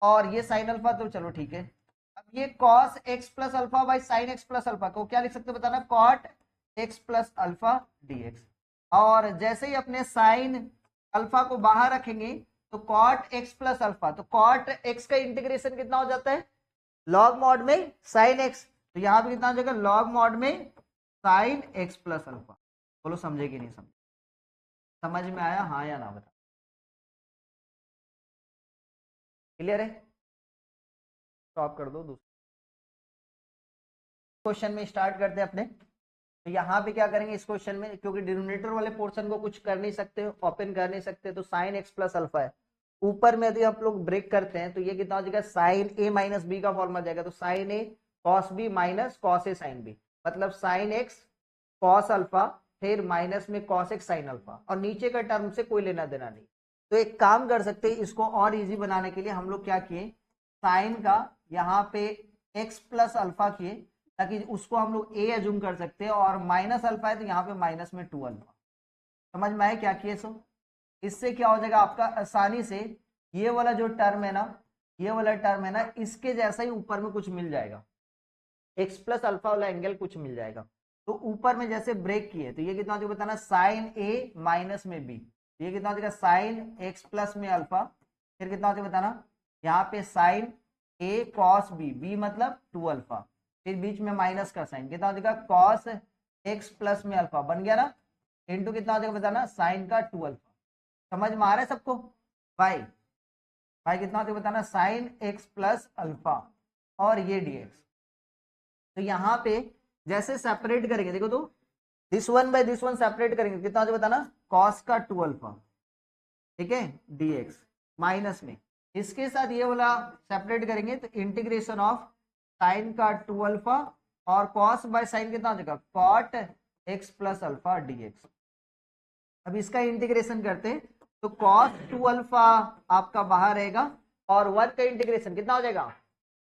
और ये साइन अल्फा, तो चलो ठीक है। अब ये cos x plus alpha by sine x plus alpha को क्या लिख सकते हो बताना? Cot x plus alpha d x. और जैसे ही अपने साइन अल्फा को बाहर रखेंगे तो कॉट एक्स प्लस अल्फा, तो कॉट एक्स का इंटीग्रेशन कितना हो जाता है? लॉग मॉड में साइन एक्स, तो यहां पे कितना हो जाएगा? लॉग मॉड में साइन एक्स प्लस अल्फा। बोलो समझे कि नहीं समझे? समझ में आया हाँ या ना बता? क्लियर है? स्टॉप कर दो। दूसरे क्वेश्चन में स्टार्ट करते हैं अपने। तो यहाँ पे क्या करेंगे इस क्वेश्चन में, क्योंकि डिनोमिनेटर वाले पोर्शन को कुछ कर नहीं सकते, ओपन कर नहीं सकते, तो साइन एक्स प्लस अल्फा है। ऊपर में यदि आप लोग ब्रेक करते हैं तो ये कितना हो जाएगा? साइन ए माइनस बी का फॉर्मूला जाएगा, तो sine A cos b minus cos A sine b, मतलब साइन एक्स कॉस अल्फा फिर माइनस में कॉस एक्स साइन अल्फा, और नीचे का टर्म से कोई लेना देना नहीं। तो एक काम कर सकते हैं, इसको और इजी बनाने के लिए हम लोग क्या किए? साइन का यहाँ पे एक्स प्लस अल्फा किए, ताकि उसको हम लोग ए एज्यूम कर सकते हैं, और माइनस अल्फा है तो यहाँ पे माइनस में 2 अल्फा। समझ में आए क्या किए? सो इससे क्या हो जाएगा आपका? आसानी से ये वाला जो टर्म है ना, ये वाला टर्म है ना, इसके जैसा ही ऊपर में कुछ मिल जाएगा, एक्स प्लस अल्फा वाला एंगल कुछ मिल जाएगा। तो ऊपर में जैसे ब्रेक किए तो ये कितना हो जाएगा बताना? साइन ए माइनस में बी, ये कितना हो जाएगा? साइन एक्स प्लस में अल्फा, फिर कितना हो जाएगा बताना? यहाँ पे साइन ए कॉस बी, बी मतलब 2 अल्फा, फिर बीच में माइनस का साइन, कितना हो जाएगा? कॉस एक्स प्लस में अल्फा, बन गया ना, इंटू कितना हो जाएगा बताना? साइन का 2 अल्फा। समझ में आ रहा है सबको? बाई बाई कितना हो जाएगा बताना? साइन एक्स प्लस अल्फा और ये डीएक्स। तो यहाँ पे जैसे सेपरेट करेंगे, देखो तो this one by this one separate करेंगे, कितना हो जाएगा बताना? कॉस का 2 अल्फा, ठीक है, डीएक्स माइनस में इसके साथ ये वाला सेपरेट करेंगे तो इंटीग्रेशन ऑफ साइन का 2 अल्फा और कॉस बाय साइन कितना हो जाएगा? Cot x plus alpha d x. अब इसका इंटीग्रेशन करते हैं तो कॉस 2 अल्फा आपका बाहर रहेगा, और 1 का इंटीग्रेशन कितना हो जाएगा?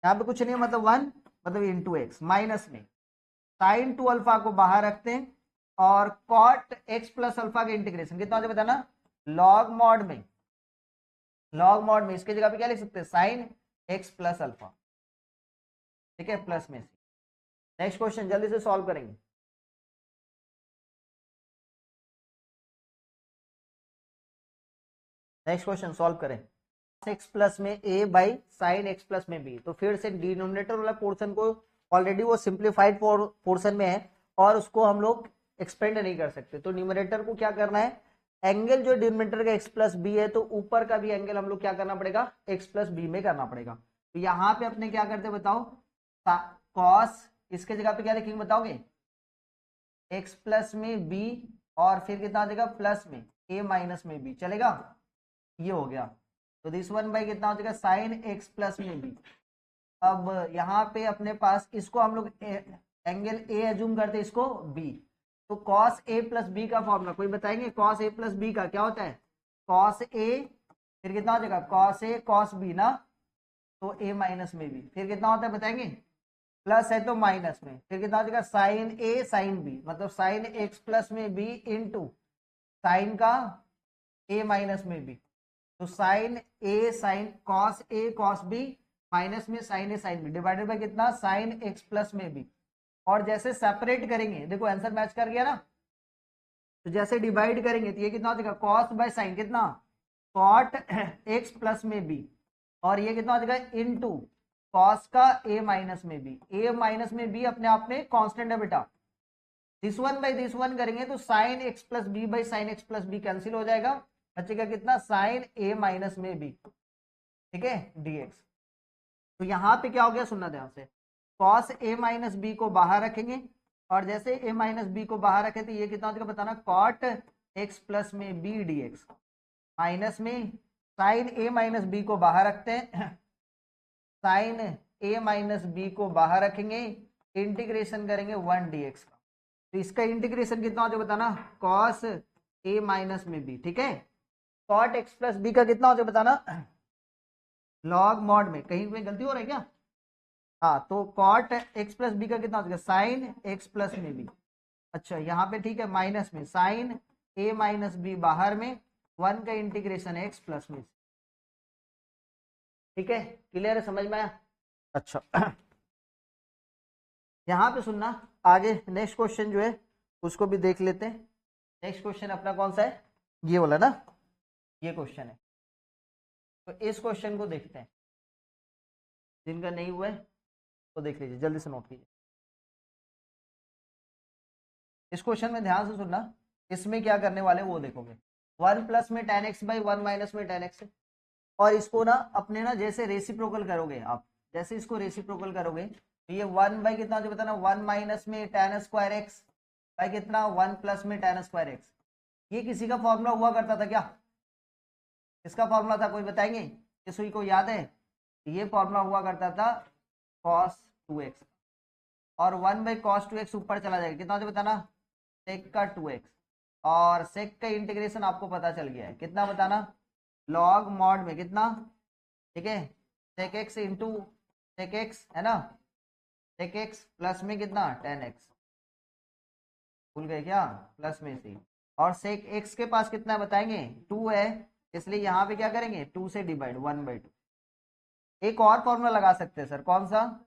यहाँ पे कुछ नहीं है, मतलब 1 मतलब इंटू एक्स, माइनस में साइन 2 अल्फा को बाहर रखते हैं, और कॉट एक्स प्लस अल्फा का इंटीग्रेशन कितना हो जाएगा बताना? लॉग मॉड में, लॉग मॉड में इसके जगह पे क्या लिख सकते हैं? साइन एक्स प्लस अल्फा, ठीक है, प्लस में। नेक्स्ट क्वेश्चन जल्दी से सॉल्व करेंगे। नेक्स्ट क्वेश्चन सॉल्व करें। एक्स प्लस में ए बाई साइन एक्स प्लस में बी, तो फिर से डिनोमिनेटर वाला पोर्शन को ऑलरेडी वो सिंप्लीफाइड पोर्शन में है और उसको हम लोग एक्सपेंड नहीं कर सकते, तो न्यूमरेटर को क्या करना है? एंगल जो डिनोमिनेटर का एक्स प्लस बी है, तो ऊपर का भी एंगल हम लोग क्या करना पड़ेगा? एक्स प्लस बी में करना पड़ेगा। तो यहाँ पे अपने क्या करते बताओ? कॉस, इसके जगह पे क्या लिखेंगे बताओगे? एक्स प्लस में बी और फिर कितना आ जाएगा प्लस में ए माइनस में बी, चलेगा? ये हो गया। तो दिस वन बाई कितना हो जाएगा साइन एक्स प्लस में बी। अब यहाँ पे अपने पास इसको हम लोग एंगल ए एज्यूम करते हैं, इसको बी। तो कॉस ए प्लस बी का फॉर्मूला कोई बताएंगे? कॉस ए प्लस बी का क्या होता है? कॉस ए फिर कितना हो जाएगा कॉस ए कॉस बी ना, तो ए माइनस में बी, फिर कितना होता है बताएंगे? प्लस है तो माइनस में, फिर कितना हो जाएगा साइन ए साइन बी, मतलब साइन एक्स प्लस में बी इंटू साइन का ए माइनस में बी। तो sine a sine cos a cos b minus में sine a sine b divided by कितना साइन एक्स प्लस में बी। और जैसे सेपरेट करेंगे, देखो आंसर मैच कर गया ना, तो जैसे डिवाइड करेंगे तो ये कितना हो जाएगा कॉस बाय साइन कितना कॉट एक्स प्लस में बी, और ये कितना हो जाएगा इनटू कॉस का ए माइनस में बी। ए माइनस में बी अपने आप में कांस्टेंट है बेटा, this one by this one करेंगे तो sine x plus b by sine x plus b cancel हो जाएगा, बचेगा कितना साइन ए माइनस में बी, ठीक है डीएक्स। तो यहाँ पे क्या हो गया सुनना ध्यान से, कॉस ए माइनस बी को बाहर रखेंगे, और जैसे ए माइनस बी को बाहर रखे तो ये कितना हो जाएगा बताना कॉट एक्स प्लस में बी डीएक्स, माइनस में साइन ए माइनस बी को बाहर रखते हैं, साइन ए माइनस बी को बाहर रखेंगे, इंटीग्रेशन करेंगे 1 dx का। तो इसका इंटीग्रेशन कितना हो जाएगा बताना कॉस ए माइनस में बी, ठीक है। कॉट एक्स प्लस बी का कितना हो जाएगा बताना लॉग मॉड में, कहीं पे गलती हो रही है क्या? हाँ, तो कॉट एक्स प्लस बी का कितना हो जाएगा साइन एक्स प्लस में बी। अच्छा यहाँ पे ठीक है माइनस में साइन ए माइनस बी बाहर में 1 का इंटीग्रेशन एक्स प्लस में, ठीक है क्लियर है समझ में आया? अच्छा यहाँ पे सुनना, आगे नेक्स्ट क्वेश्चन जो है उसको भी देख लेते हैं। नेक्स्ट क्वेश्चन अपना कौन सा है? ये वाला ना, ये क्वेश्चन है। तो इस क्वेश्चन को देखते हैं, जिनका नहीं हुआ है तो देख लीजिए, जल्दी से नोट कीजिए। इस क्वेश्चन में ध्यान से सुनना, इसमें क्या करने वाले वो देखोगे। 1 प्लस में tan x बाई 1 माइनस में tan x है, और इसको ना अपने ना जैसे रेसिप्रोकल करोगे आप, जैसे इसको रेसिप्रोकल करोगे तो ये 1 बाई कितना जो बताना 1 माइनस में tan स्क्वायर एक्स बाई कितना 1 प्लस में tan स्क्वायर एक्स। ये किसी का फॉर्मूला हुआ करता था क्या? इसका फॉर्मूला था कोई बताएंगे? किसी को याद है? ये फॉर्मूला हुआ करता था cos 2x, और 1 बाई cos 2x ऊपर चला जाएगा, कितना जो बताना sec का 2x, और sec का इंटीग्रेशन आपको पता चल गया है कितना बताना लॉग मॉड में कितना, ठीक है sec x इंटू sec x है ना, sec x प्लस में कितना tan x, भूल गए क्या? प्लस में से, और sec x के पास कितना है बताएंगे 2 है, इसलिए यहाँ पे क्या करेंगे 2 से डिवाइड 1/2। एक और फॉर्मूला लगा सकते हैं सर, कौन सा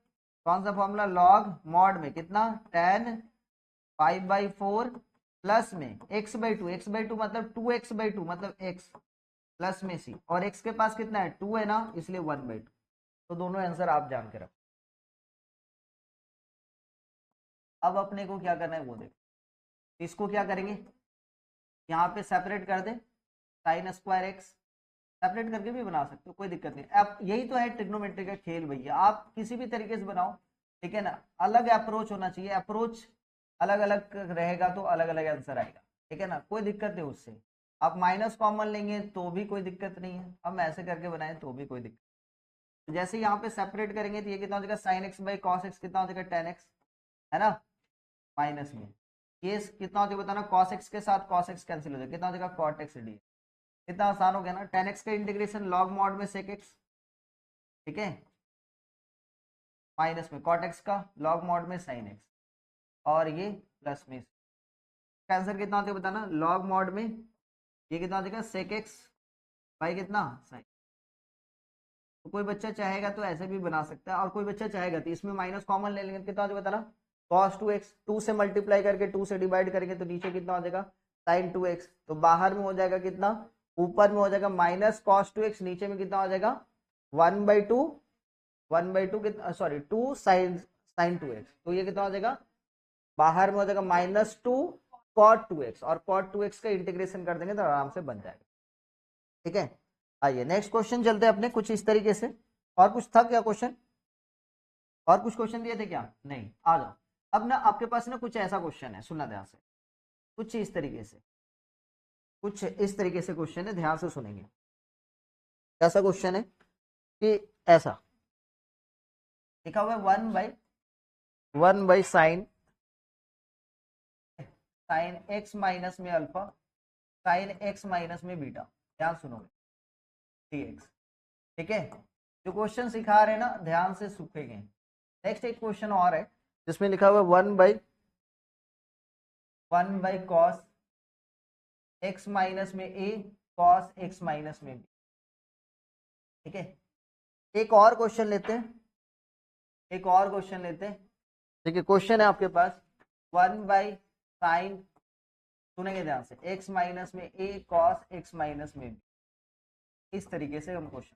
फॉर्मूला? लॉग मॉड में कितना tan 5/4 प्लस में x/2, x/2 मतलब 2x/2 मतलब x प्लस में c, और x के पास कितना है 2 है ना, इसलिए 1/2। तो दोनों आंसर आप जान के रखो। अब अपने को क्या करना है वो देखो, इसको क्या करेंगे यहाँ पे सेपरेट कर दे, साइन स्क्वायर एक्स सेपरेट करके भी बना सकते हो, कोई दिक्कत नहीं। अब यही तो है ट्रिग्नोमेट्री का खेल भैया, आप किसी भी तरीके से बनाओ, ठीक है ना, अलग अप्रोच होना चाहिए, अप्रोच अलग अलग रहेगा तो अलग अलग आंसर आएगा, ठीक है ना, कोई दिक्कत नहीं उससे। आप माइनस कॉमन लेंगे तो भी कोई दिक्कत नहीं है, हम ऐसे करके बनाए तो भी कोई दिक्कत। तो जैसे यहाँ पे सेपरेट करेंगे तो ये कितना हो जाएगा sine x by cos x कितना हो जाएगा tan x है ना, माइनस में ये कितना हो जाएगा बताना cos x के साथ cos x कैंसिल हो जाएगा, कितना हो जाएगा cot x डी, कितना आसान हो गया ना। tan x का इंटीग्रेशन log मॉड में sec x, ठीक है, माइनस में cot x का log मॉड में sin x, और ये प्लस में आंसर कितना होता है बताना log मॉड में ये कितना हो जाएगा sec x बाई कितना sin। तो कोई बच्चा चाहेगा तो ऐसे भी बना सकता है, और कोई बच्चा चाहेगा तो इसमें माइनस कॉमन ले लेंगे, कितना हो जाएगा बताना cos 2x, 2 से मल्टीप्लाई करके 2 से डिवाइड करेंगे तो नीचे कितना हो जाएगा sin 2x, तो बाहर में हो जाएगा कितना, ऊपर में हो जाएगा माइनस cos 2x, नीचे में कितना हो जाएगा 1/2 कितना सॉरी 2 sin 2x, तो ये कितना हो जाएगा बाहर में हो जाएगा -2 cot 2x, और cot 2x का इंटीग्रेशन कर देंगे तो आराम से बन जाएगा, ठीक है। आइए नेक्स्ट क्वेश्चन चलते हैं अपने कुछ इस तरीके से। और कुछ था क्या क्वेश्चन? और कुछ क्वेश्चन दिए थे क्या? नहीं, आ जाओ अब ना आपके पास ना कुछ ऐसा क्वेश्चन है, सुनना ध्यान से, कुछ इस तरीके से, कुछ इस तरीके से क्वेश्चन है, ध्यान से सुनेंगे। ऐसा क्वेश्चन है कि ऐसा लिखा हुआ है 1/, साइन एक्स माइनस में अल्फा, साइन एक्स माइनस में बीटा, ध्यान सुनोगे, dx। ठीक है, जो क्वेश्चन सिखा रहे हैं ना ध्यान से सुनेंगे। नेक्स्ट एक क्वेश्चन और है जिसमें लिखा हुआ है 1/, कॉस एक्स माइनस में a, कॉस एक्स माइनस में b। ठीक है, एक और क्वेश्चन लेते हैं, एक और क्वेश्चन लेते हैं। ठीक है, क्वेश्चन है आपके पास 1/sin, सुनेंगे ध्यान से, x माइनस में a cos x माइनस में b, इस तरीके से हम क्वेश्चन।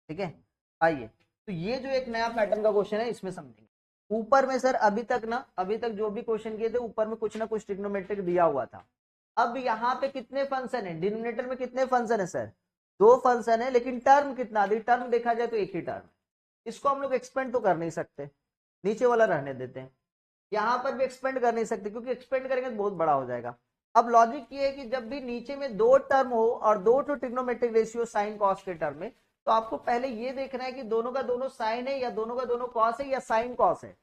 ठीक है, आइए, तो ये जो एक नया पैटर्न का क्वेश्चन है इसमें समझेंगे। ऊपर में सर अभी तक जो भी क्वेश्चन किए थे ऊपर में कुछ ना कुछ ट्रिग्नोमेट्रिक दिया हुआ था। अब यहाँ पे कितने फंक्शन है, डिनोमिनेटर में कितने फंक्शन है सर, 2 फंक्शन है, लेकिन टर्म कितना, यदि टर्म देखा जाए तो एक ही टर्म। इसको हम लोग एक्सपेंड तो कर नहीं सकते, नीचे वाला रहने देते हैं। यहाँ पर भी एक्सपेंड कर नहीं सकते क्योंकि एक्सपेंड करेंगे तो बहुत बड़ा हो जाएगा। अब लॉजिक ये है कि जब भी नीचे में 2 टर्म हो और 2 तो ट्रिग्नोमेट्रिक रेशियो साइन कॉस के टर्म में, तो आपको पहले ये देखना है कि दोनों का दोनों साइन है या दोनों का दोनों कॉस है या साइन कॉस है।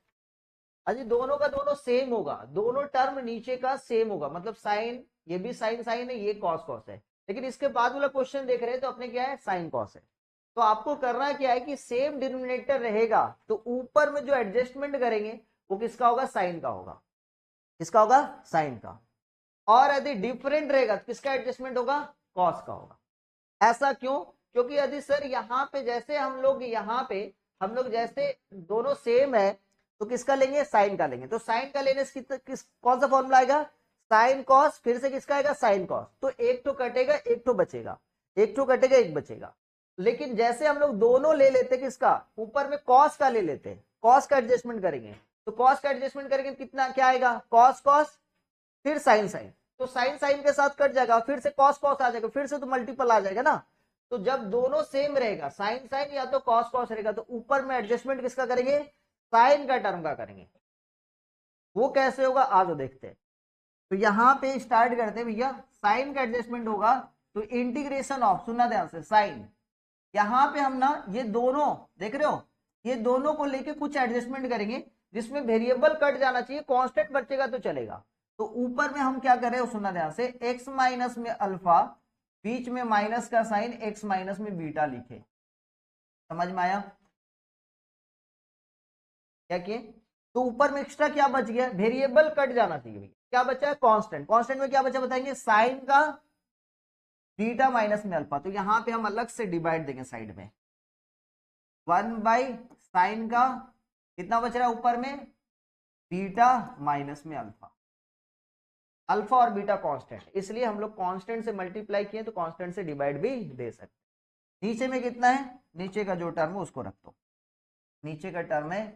अजी दोनों का दोनों सेम होगा, दोनों टर्म नीचे का सेम होगा, मतलब साइन, ये भी साइन साइन है, ये कॉस कॉस है, लेकिन इसके बाद वाला क्वेश्चन देख रहे हैं तो अपने क्या है, साइन कॉस है। तो आपको करना क्या है कि सेम डिनोमिनेटर रहेगा तो ऊपर में जो एडजस्टमेंट करेंगे वो किसका होगा, साइन का होगा। किसका होगा, साइन का। और यदि डिफरेंट रहेगा तो किसका एडजस्टमेंट होगा, कॉस का होगा। ऐसा क्यों, क्योंकि यदि सर यहाँ पे जैसे हम लोग जैसे दोनों सेम है तो किसका लेंगे, साइन का लेंगे। तो साइन का लेने से कौन सा फॉर्मूला आएगा, साइन कॉस, फिर से किसका आएगा, साइन कॉस। तो एक तो कटेगा एक तो बचेगा, एक तो कटेगा एक बचेगा। लेकिन जैसे हम लोग दोनों ले लेते किसका, ऊपर में कॉस का ले लेते, कॉस का एडजस्टमेंट करेंगे, तो कॉस का एडजस्टमेंट करेंगे कितना, क्या आएगा, कॉस कॉस, फिर साइन साइन, तो साइन साइन के साथ कट जाएगा, फिर से कॉस कॉस आ जाएगा, फिर से तो मल्टीपल आ जाएगा ना। तो जब दोनों सेम रहेगा, साइन साइन या तो कॉस कॉस रहेगा, तो ऊपर में एडजस्टमेंट किसका करेंगे, साइन का टर्म का करेंगे। वो कैसे होगा आज देखते हैं। तो यहां पे स्टार्ट करते हैं भैया, साइन का एडजस्टमेंट होगा तो इंटीग्रेशन ऑफ, सुनना ध्यान से, साइन, यहां पे हम ना ये दोनों देख रहे हो, ये दोनों को लेके कुछ एडजस्टमेंट करेंगे जिसमें वेरिएबल कट जाना चाहिए, कांस्टेंट बचेगा तो चलेगा। तो ऊपर में हम क्या कर रहे हो, सुनना ध्यान से, x माइनस में अल्फा, बीच में माइनस का साइन, x माइनस में बीटा लिखे। समझ में आया क्या किए। तो ऊपर में एक्स्ट्रा क्या बच गया, वेरिएबल कट जाना चाहिए भैया, क्या बचा है, कांस्टेंट। कांस्टेंट में क्या बचा बताएंगे, साइन का बीटा माइनस में अल्फा, तो यहां पे हम अलग से डिवाइड देंगे साइड में, 1/sin का कितना बच रहा है ऊपर में, बीटा माइनस में अल्फा। अल्फा और बीटा कांस्टेंट, इसलिए हम लोग कांस्टेंट से मल्टीप्लाई किए तो कांस्टेंट से डिवाइड भी दे सकते। नीचे में कितना है, नीचे का जो टर्म है उसको रख दो, नीचे का टर्म है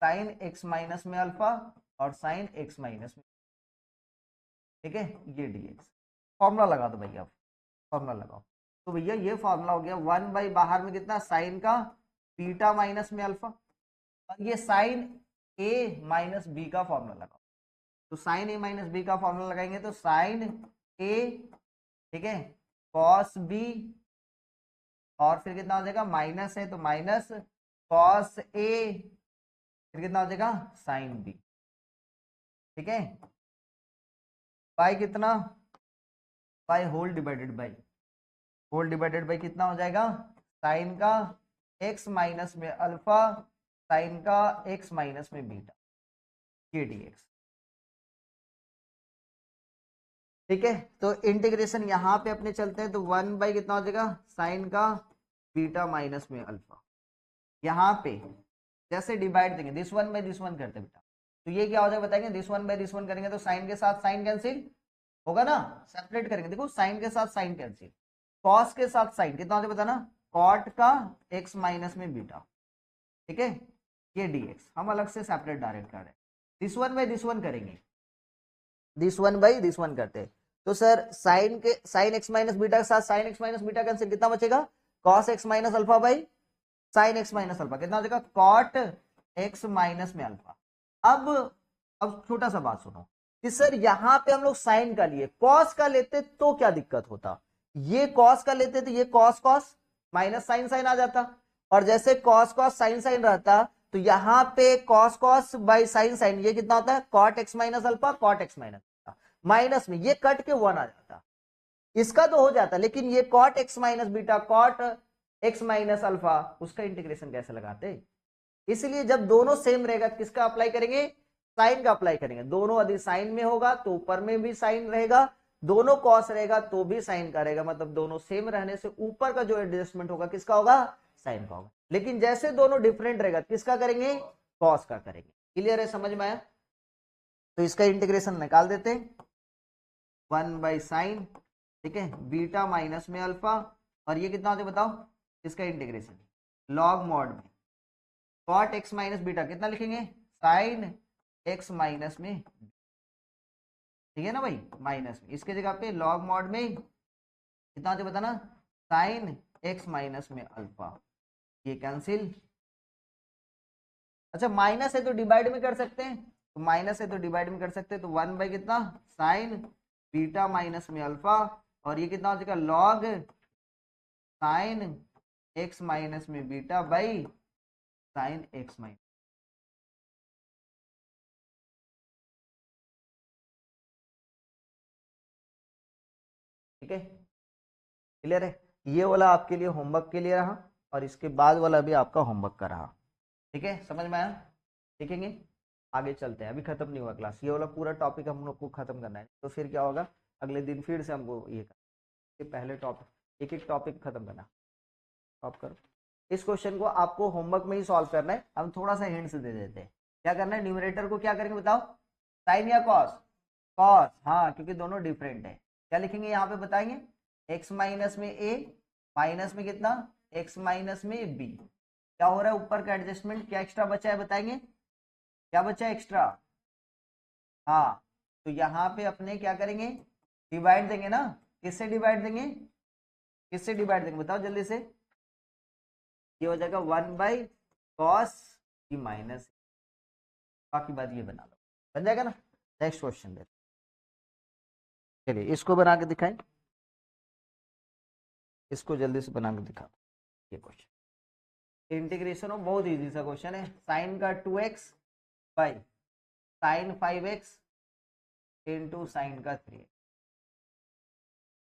साइन एक्स माइनस में अल्फा और साइन एक्स माइनस में, ठीक है, ये dx। फॉर्मूला लगा दो भैया, फॉर्मूला लगाओ। तो भैया ये फॉर्मूला हो गया 1/, बाहर में कितना, साइन का बीटा माइनस में अल्फा, और ये साइन a माइनस बी का फॉर्मूला लगाओ। तो साइन a माइनस बी का फॉर्मूला लगाएंगे तो साइन a, ठीक है, कॉस b, और फिर कितना हो जाएगा, माइनस है तो माइनस कॉस a, फिर कितना हो जाएगा, साइन b। ठीक है, बाय कितना, by whole divided by, whole divided by कितना हो जाएगा, साइन का x माइनस में अल्फा, साइन का x माइनस में बीटा, ये dx। ठीक है, तो इंटीग्रेशन यहाँ पे अपने चलते हैं तो 1/, कितना हो जाएगा, साइन का बीटा माइनस में अल्फा। यहाँ पे जैसे डिवाइड देंगे, दिस 1/, दिस 1 करते बेटा, तो ये क्या हो जाएगा बताएंगे, दिस 1/, दिस 1 करेंगे तो साइन के साथ साइन कैंसिल होगा ना, सेपरेट करेंगे, देखो साइन के साथ साइन कैंसिल, कॉस के साथ साइन कितना हो जाएगा बताना, कॉट का x माइनस में बीटा। ठीक है, ये dx हम अलग से सेपरेट डायरेक्ट कर रहे हैं। दिस 1/, दिस 1 करेंगे, दिस 1/, दिस 1 करते हैं तो sir sine x minus beta के साथ sine x minus beta cancel, कितना बचेगा, cos x minus alpha by sine x minus alpha, कितना हो जाएगा, कॉट x माइनस में अल्फा। अब छोटा सा बात सुनो कि सर यहाँ पे हम लोग साइन का लिए, कॉस का लेते तो क्या दिक्कत होता, ये कॉस का लेते तो ये cos cos minus sine sine आ जाता, और जैसे कॉस कॉस साइन साइन रहता तो यहाँ पे cos cos by sine sine ये कितना होता है, cot x minus alpha, cot x minus minus में ये कट के 1 आ जाता, इसका तो हो जाता, लेकिन ये cot x minus beta, cot x minus alpha, उसका इंटीग्रेशन कैसे लगाते। इसलिए जब दोनों सेम रहेगा किसका अप्लाई करेंगे, साइन का अप्लाई करेंगे। दोनों यदि साइन में होगा तो ऊपर में भी साइन रहेगा, दोनों कॉस रहेगा तो भी साइन का रहेगा, मतलब दोनों सेम रहने से ऊपर का जो एडजस्टमेंट होगा किसका होगा, साइन का होगा। लेकिन जैसे दोनों डिफरेंट रहेगा किसका करेंगे, कॉस का करेंगे। क्लियर है, समझ में आया। तो इसका इंटीग्रेशन निकाल देते हैं, 1 बाई साइन, ठीक है, बीटा माइनस में अल्फा, और ये कितना होता है बताओ, इसका इंटीग्रेशन लॉग मॉड में कॉट एक्स माइनस बीटा कितना लिखेंगे, साइन एक्स माइनस में, ठीक है ना भाई, माइनस में, इसके जगह पे लॉग मॉड में कितना होता है बताना, साइन एक्स माइनस में अल्फा, ये कैंसिल। अच्छा माइनस है तो डिवाइड में कर सकते हैं, तो माइनस है तो डिवाइड में कर सकते हैं, तो 1 बाई कितना, साइन बीटा माइनस में अल्फा, और ये कितना हो जाएगा, लॉग साइन एक्स माइनस में beta by sine x minus. ठीक है, क्लियर है। ये वाला आपके लिए होमवर्क के लिए रहा, और इसके बाद वाला भी आपका होमवर्क का रहा। ठीक है, समझ में आया, देखेंगे आगे चलते हैं, अभी खत्म नहीं हुआ क्लास, ये वाला पूरा टॉपिक हम लोग को खत्म करना है, तो फिर क्या होगा, अगले दिन फिर से हमको ये करना, पहले टॉपिक एक एक टॉपिक खत्म करना। स्टॉप करो, इस क्वेश्चन को आपको होमवर्क में ही सॉल्व करना है, हम थोड़ा सा हिंट्स दे देते हैं। क्या करना है, न्यूमरेटर को क्या करेंगे बताओ, साइन या कॉस, कॉस, हाँ क्योंकि दोनों डिफरेंट है। क्या लिखेंगे यहाँ पे बताएंगे, एक्स माइनस में ए, माइनस में कितना, एक्स माइनस में बी, क्या हो रहा है ऊपर का एडजस्टमेंट, क्या एक्स्ट्रा बचा है बताएंगे, क्या बचा है एक्स्ट्रा, हाँ, तो यहाँ पे अपने क्या करेंगे, डिवाइड देंगे ना, किससे डिवाइड देंगे, किससे डिवाइड देंगे बताओ जल्दी से, ये हो जाएगा 1 बाई कॉस की माइनस, बाकी बात ये बना लो, बन जाएगा ना। नेक्स्ट क्वेश्चन दे, चलिए इसको बना के दिखाएं, इसको जल्दी से बना के दिखा, ये क्वेश्चन इंटीग्रेशन हो, बहुत इजी सा क्वेश्चन है, साइन का 2x by sine 5x into sine का 3x,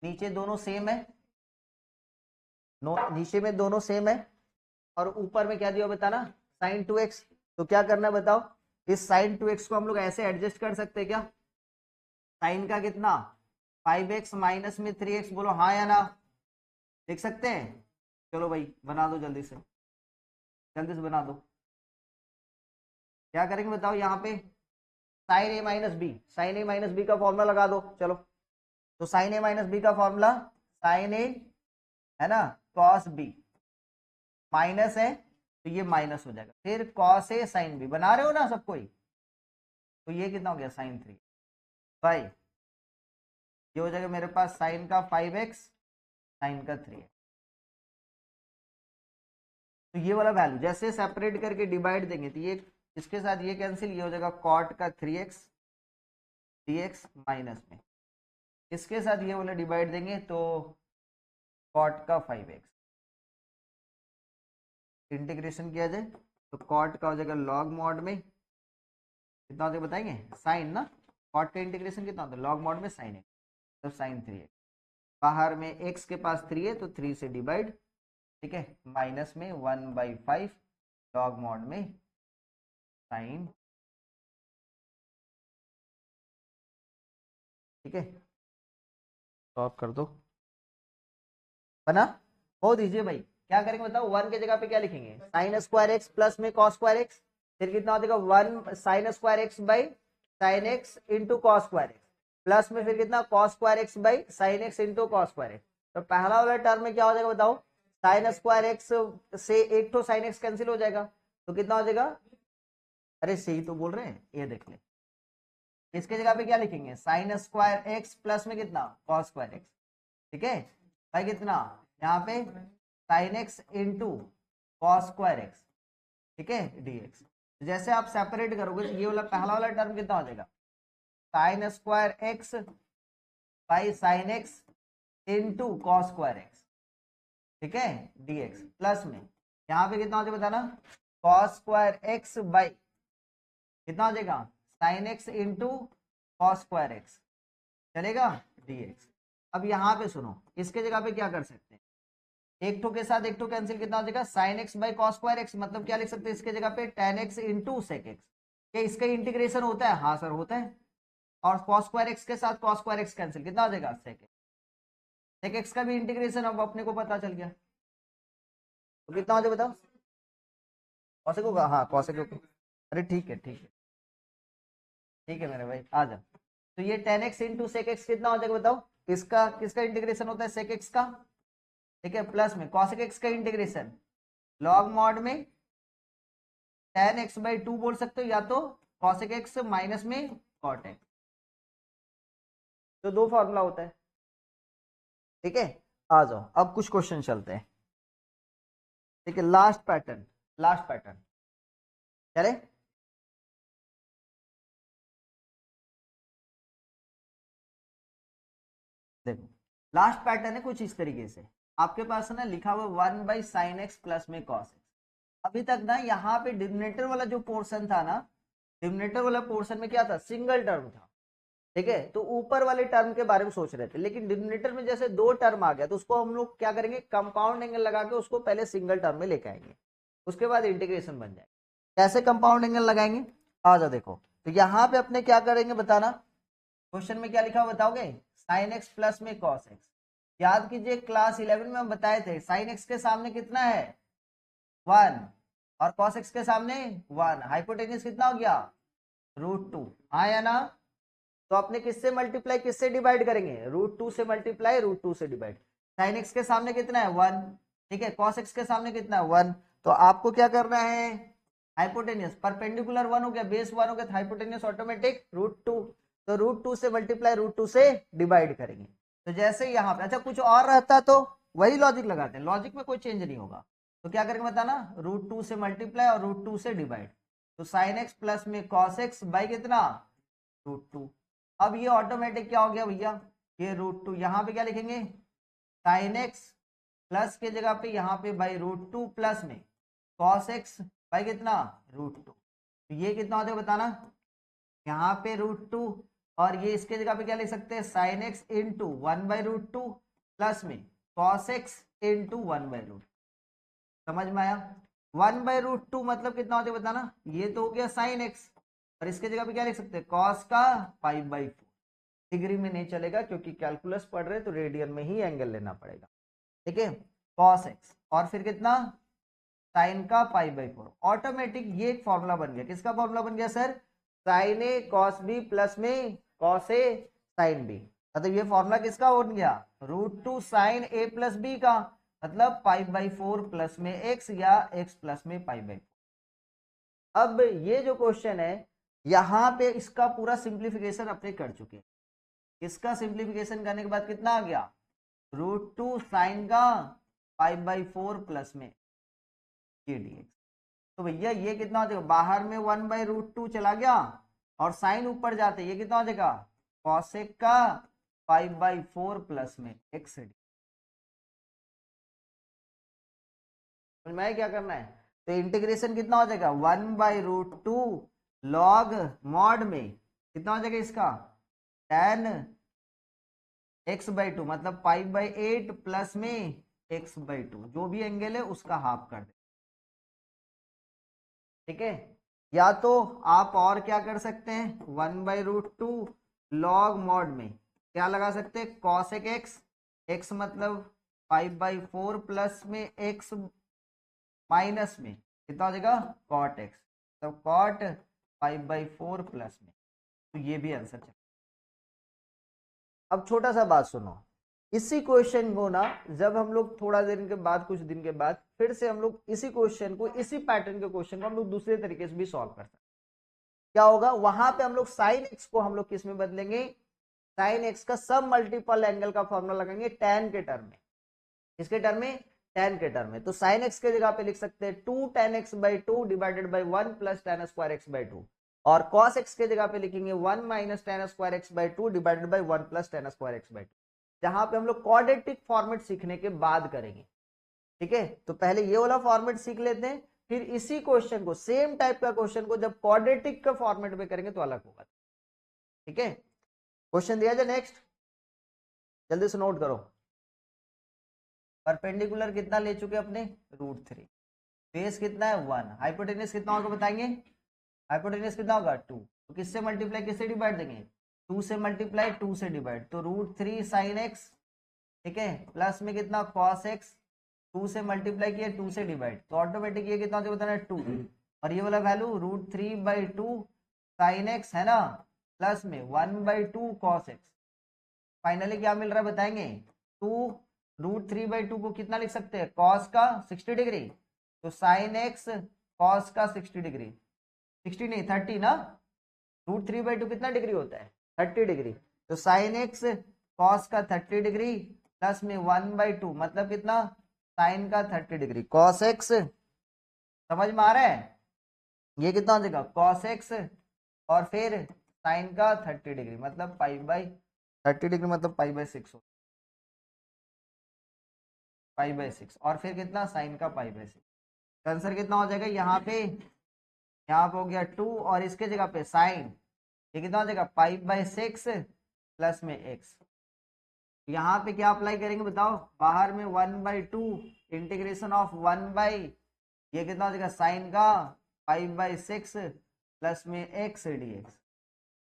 नीचे दोनों सेम है, नीचे में दोनों सेम है, और ऊपर में क्या दिया बताना, साइन 2x, तो क्या करना है बताओ, इस साइन 2x को हम लोग ऐसे एडजस्ट कर सकते हैं क्या, साइन का कितना 5x माइनस में 3x, बोलो हाँ या ना, देख सकते हैं, चलो भाई बना दो जल्दी से, जल्दी से बना दो, क्या करेंगे बताओ, यहाँ पे sign a minus B, sign a minus B का फॉर्मूला लगा दो, चलो, तो साइन ए माइनस बी का फॉर्मूला, साइन ए है ना, कॉस बी, माइनस है तो ये माइनस हो जाएगा, फिर कॉस ए साइन बी, बना रहे हो ना सब कोई, तो ये कितना हो गया साइन 3 बाई, ये हो जाएगा मेरे पास साइन का 5x साइन का 3, तो ये वाला वैल्यू जैसे सेपरेट करके डिवाइड देंगे तो ये इसके साथ ये कैंसिल, ये हो जाएगा कॉट का 3x dx माइनस में, इसके साथ ये वाला डिवाइड देंगे तो कॉट का 5x, इंटीग्रेशन किया जाए तो कॉट का हो जाएगा लॉग मॉड में कितना होता है बताएंगे, साइन ना, कॉट का इंटीग्रेशन कितना होता है लॉग मॉड में साइन है, तो साइन 3x, बाहर में x के पास 3 है तो 3 से डिवाइड, ठीक है, माइनस में 1/5 लॉग मॉड में साइन, ठीक है, सॉल्व कर दो, बना, बहुत इजी है भाई। क्या करेंगे बताओ, 1 के जगह पे क्या लिखेंगे, साइन स्क्वायर एक्स प्लस में कॉस स्क्वायर एक्स, फिर कितना हो जाएगा 1 sign square x by sine x into cos square x, plus में फिर कितना cos square x by sine x into cos square x, तो पहला वाला टर्म में क्या हो जाएगा बताओ, साइन स्क्वायर एक्स से एक तो साइन एक्स कैंसिल हो जाएगा, तो कितना हो जाएगा, अरे सही तो बोल रहे हैं, ये देख ले, इसके जगह पे क्या लिखेंगे, साइन स्क्वायर एक्स प्लस में कितना कॉस स्क्वायर एक्स, ठीक है भाई, कितना यहाँ पे sine x into cos square x, ठीक है dx, जैसे आप सेपरेट करोगे तो ये वाला पहला वाला टर्म कितना हो जाएगा, sign square x by sine x into cos square x, ठीक है, dx प्लस में यहाँ पे कितना हो जाएगा बताना, कॉस स्क्वायर एक्स बाई कितना हो जाएगा, sine x into cos square x, चलेगा, dx। अब यहाँ पे सुनो, इसके जगह पे क्या कर सकते हैं, एक टू के साथ एक टू कैंसिल, कितना हो जाएगा, sine x by cos square x, मतलब क्या लिख सकते हैं इसके जगह पे tan x into sec x. क्या इसका इंटीग्रेशन होता है, हाँ सर होता है, और कॉस स्क्वायर एक्स के साथ कॉस स्क्वायर एक्स कैंसिल, कितना हो जाएगा सेक एक्स। सेक एक्स का भी इंटीग्रेशन अब अपने को पता चल गया, तो कितना हो जाएगा बताओ, कॉसेक होगा, हाँ कॉसेक होगा, अरे ठीक है ठीक है ठीक है मेरे भाई आ जा। तो ये tan x into sec x कितना हो जाएगा बताओ, इसका किसका इंटीग्रेशन होता है, सेक एक्स का, ठीक है, प्लस में कॉसेक एक्स का इंटीग्रेशन लॉग मॉड में टेन एक्स बाई टू बोल सकते हो, या तो कॉसेक एक्स माइनस में कॉट एक्स, तो दो फॉर्मूला होता है, ठीक है। आ जाओ अब कुछ क्वेश्चन चलते हैं, ठीक है, लास्ट पैटर्न, लास्ट पैटर्न चले, देखो लास्ट पैटर्न है कुछ इस तरीके से, आपके पास है ना लिखा हुआ one by sine x plus में कॉस एक्स। अभी तक ना यहाँ पे डिनोमिनेटर वाला जो पोर्शन था ना, डिनोमिनेटर वाला पोर्शन में क्या था, सिंगल टर्म था, ठीक है, तो ऊपर वाले टर्म के बारे में सोच रहे थे, लेकिन डिनोमिनेटर में जैसे दो टर्म आ गया तो उसको हम लोग क्या करेंगे, कंपाउंड एंगल लगा के उसको पहले सिंगल टर्म में लेके आएंगे, उसके बाद इंटीग्रेशन बन जाए। कैसे कंपाउंड एंगल लगाएंगे, आ जाओ देखो, तो यहाँ पे अपने क्या करेंगे बताना, क्वेश्चन में क्या लिखा हुआ बताओगे, साइन एक्स प्लस में कॉस एक्स। याद कीजिए क्लास 11 में हम बताए थे साइन एक्स के सामने कितना है 1 और कॉस एक्स के सामने 1, हाइपोटेन्यूज कितना हो गया √2, हाँ या ना। तो अपने किससे मल्टीप्लाई किससे डिवाइड करेंगे, √2 से मल्टीप्लाई √2 से डिवाइड। साइन एक्स के सामने कितना है 1, ठीक है, कॉस एक्स के सामने कितना है 1, तो आपको क्या करना है, हाइपोटेन्यूज परपेंडिकुलर 1 हो गया, बेस 1 हो गया, हाइपोटेन्यूज ऑटोमेटिक √2, तो √2 से मल्टीप्लाई √2 से डिवाइड करेंगे। तो जैसे यहाँ पे अच्छा कुछ और रहता तो वही लॉजिक लगाते हैं, लॉजिक में कोई चेंज नहीं होगा, तो क्या करेंगे बताना, √2 से मल्टीप्लाई और √2 से डिवाइड, तो साइन एक्स प्लस में कॉस एक्स बाई कितना √2। अब ये ऑटोमेटिक क्या हो गया भैया, ये √2, यहाँ पे क्या लिखेंगे साइन एक्स प्लस के जगह पे यहाँ पे बाई √2 प्लस में कॉस एक्स बाई कितना √2, तो ये कितना होता है बताना, यहाँ पे √2 और ये इसके जगह पे क्या लिख सकते हैं साइन एक्स इंटू 1/√2 प्लस में कॉस एक्स इंटू 1/√2, समझ में आया। 1/√2 मतलब कितना होता है बताना, ये तो हो गया साइन एक्स और इसके जगह पे क्या लिख सकते हैं कॉस का π/4, डिग्री में नहीं चलेगा क्योंकि कैलकुलस पढ़ रहे तो रेडियन में ही एंगल लेना पड़ेगा, ठीक है, कॉस एक्स और फिर कितना साइन का π/4, ऑटोमेटिक ये एक फॉर्मूला बन गया, किसका फॉर्मूला बन गया सर, साइन ए कॉस बी प्लस में कॉस ए साइन बी, मतलब ये फॉर्मूला किसका बन गया, √2 साइन ए प्लस बी का, मतलब π/4 प्लस में एक्स या एक्स प्लस में π/4। अब ये जो क्वेश्चन है यहाँ पे इसका पूरा सिंप्लीफिकेशन अपने कर चुके हैं, इसका सिंप्लीफिकेशन करने के बाद कितना आ गया √2 साइन का π/4 प्लस में ये dx, तो भैया ये कितना हो जाएगा, बाहर में 1/√2 चला गया और साइन ऊपर जाते ये कितना हो जाएगा कॉसेक का π/4 प्लस में एक्स, समझ में क्या करना है, तो इंटीग्रेशन कितना हो जाएगा 1/√2 लॉग मॉड में कितना हो जाएगा इसका tan x/2 मतलब π/8 प्लस में x/2, जो भी एंगल है उसका हाफ कर दे, ठीक है। या तो आप और क्या कर सकते हैं 1/√2 लॉग मॉड में क्या लगा सकते हैं कॉसेक एक्स, एक्स मतलब π/4 प्लस में एक्स माइनस में कितना हो जाएगा कॉट एक्स, तो कॉट π/4 प्लस में, तो ये भी आंसर चल। अब छोटा सा बात सुनो, इसी क्वेश्चन को ना जब हम लोग थोड़ा देर के बाद कुछ दिन के बाद फिर से हम लोग इसी क्वेश्चन को इसी पैटर्न के क्वेश्चन को हम लोग दूसरे तरीके से भी सॉल्व कर सकते हैं। क्या होगा वहां पे हम लोग साइन एक्स को हम लोग किस में बदलेंगे, साइन एक्स का सब मल्टीपल एंगल का फॉर्मूला लगाएंगे tan के टर्म में, इसके टर्म में tan के टर्म में, तो sin x के जगह पे लिख सकते हैं 2 tan x by 2 divided by 1 plus tan square x by 2, और cos x के जगह पे लिखेंगे 1 minus tan square x by 2 divided by 1 plus tan square x by 2, जहां पे हम लोग क्वाड्रेटिक फॉर्मेट सीखने के बाद करेंगे। ठीक है, तो पहले ये वाला फॉर्मेट सीख लेते हैं, फिर इसी क्वेश्चन को, सेम टाइप का क्वेश्चन को जब क्वाड्रेटिक का फॉर्मेट में करेंगे तो अलग होगा। ठीक है, क्वेश्चन दिया जाए नेक्स्ट, जल्दी से नोट करो। परपेंडिकुलर कितना ले चुके अपने, √3, बेस कितना है 1, हाइपोटेनस कितना होगा बताएंगे, हाइपोटेनस कितना होगा 2, तो किससे मल्टीप्लाई किससे डिवाइड देंगे, 2 से मल्टीप्लाई 2 से डिवाइड, तो √3 sin x, ठीक है, प्लस में कितना cos x, 2 से मल्टीप्लाई किया 2 से डिवाइड, तो ऑटोमेटिक ये कितना बताना है 2, और ये वाला वैल्यू √3/2 sin x है ना, प्लस में 1/2 cos x, फाइनली क्या मिल रहा है बताएंगे, 2 √3/2 को कितना लिख सकते हैं, cos का 60 डिग्री, तो sin x cos का 60 डिग्री, 60 नहीं 30 ना, √3/2 कितना डिग्री होता है 30 डिग्री, तो sin x cos का 30 डिग्री प्लस में 1/2 मतलब कितना sin का 30 डिग्री, cos x समझ में आ रहा है, ये कितना हो जाएगा cos x और फिर sin का 30 डिग्री मतलब पाई/30 डिग्री मतलब पाई/6 हो, पाई/6, और फिर कितना साइन का पाई/6, आंसर कितना हो जाएगा यहाँ पे हो गया 2, और इसके जगह पे साइन, ये कितना हो जाएगा पाई/6 प्लस में x, यहाँ पे क्या अप्लाई करेंगे बताओ, बाहर में 1/2 इंटीग्रेशन ऑफ 1 ये कितना हो जाएगा साइन का पाई/6 प्लस में x dx,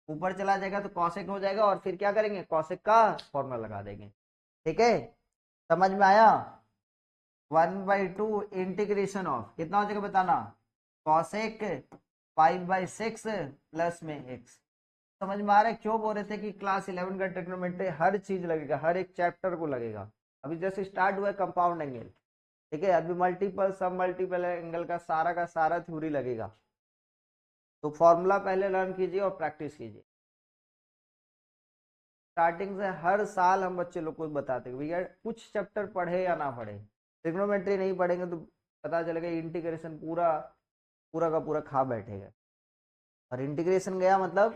ऊपर चला जाएगा तो कॉसेक हो जाएगा, और फिर क्या करेंगे कॉसेक का फॉर्मूला लगा देंगे। ठीक है, समझ में आया, 1/2 इंटीग्रेशन ऑफ कितना हो जाएगा बताना, कॉसेक पाई/6 प्लस में x, समझ में आ रहा है, क्यों बोल रहे थे कि क्लास 11 का ट्रिग्नोमेट्री हर चीज लगेगा, हर एक चैप्टर को लगेगा, अभी जैसे स्टार्ट हुआ है कंपाउंड एंगल, ठीक है, अभी मल्टीपल सब मल्टीपल एंगल का सारा थ्योरी लगेगा, तो फॉर्मूला पहले लर्न कीजिए और प्रैक्टिस कीजिए। स्टार्टिंग से हर साल हम बच्चे लोग को बताते हैं भैया कुछ चैप्टर पढ़े या ना पढ़े, ट्रिग्नोमेट्री नहीं पढ़ेंगे तो पता चलेगा इंटीग्रेशन पूरा का पूरा खा बैठेगा, और इंटीग्रेशन गया मतलब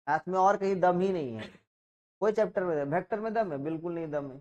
मैथ में और कहीं दम ही नहीं है, कोई चैप्टर में वेक्टर में दम है बिल्कुल नहीं दम है,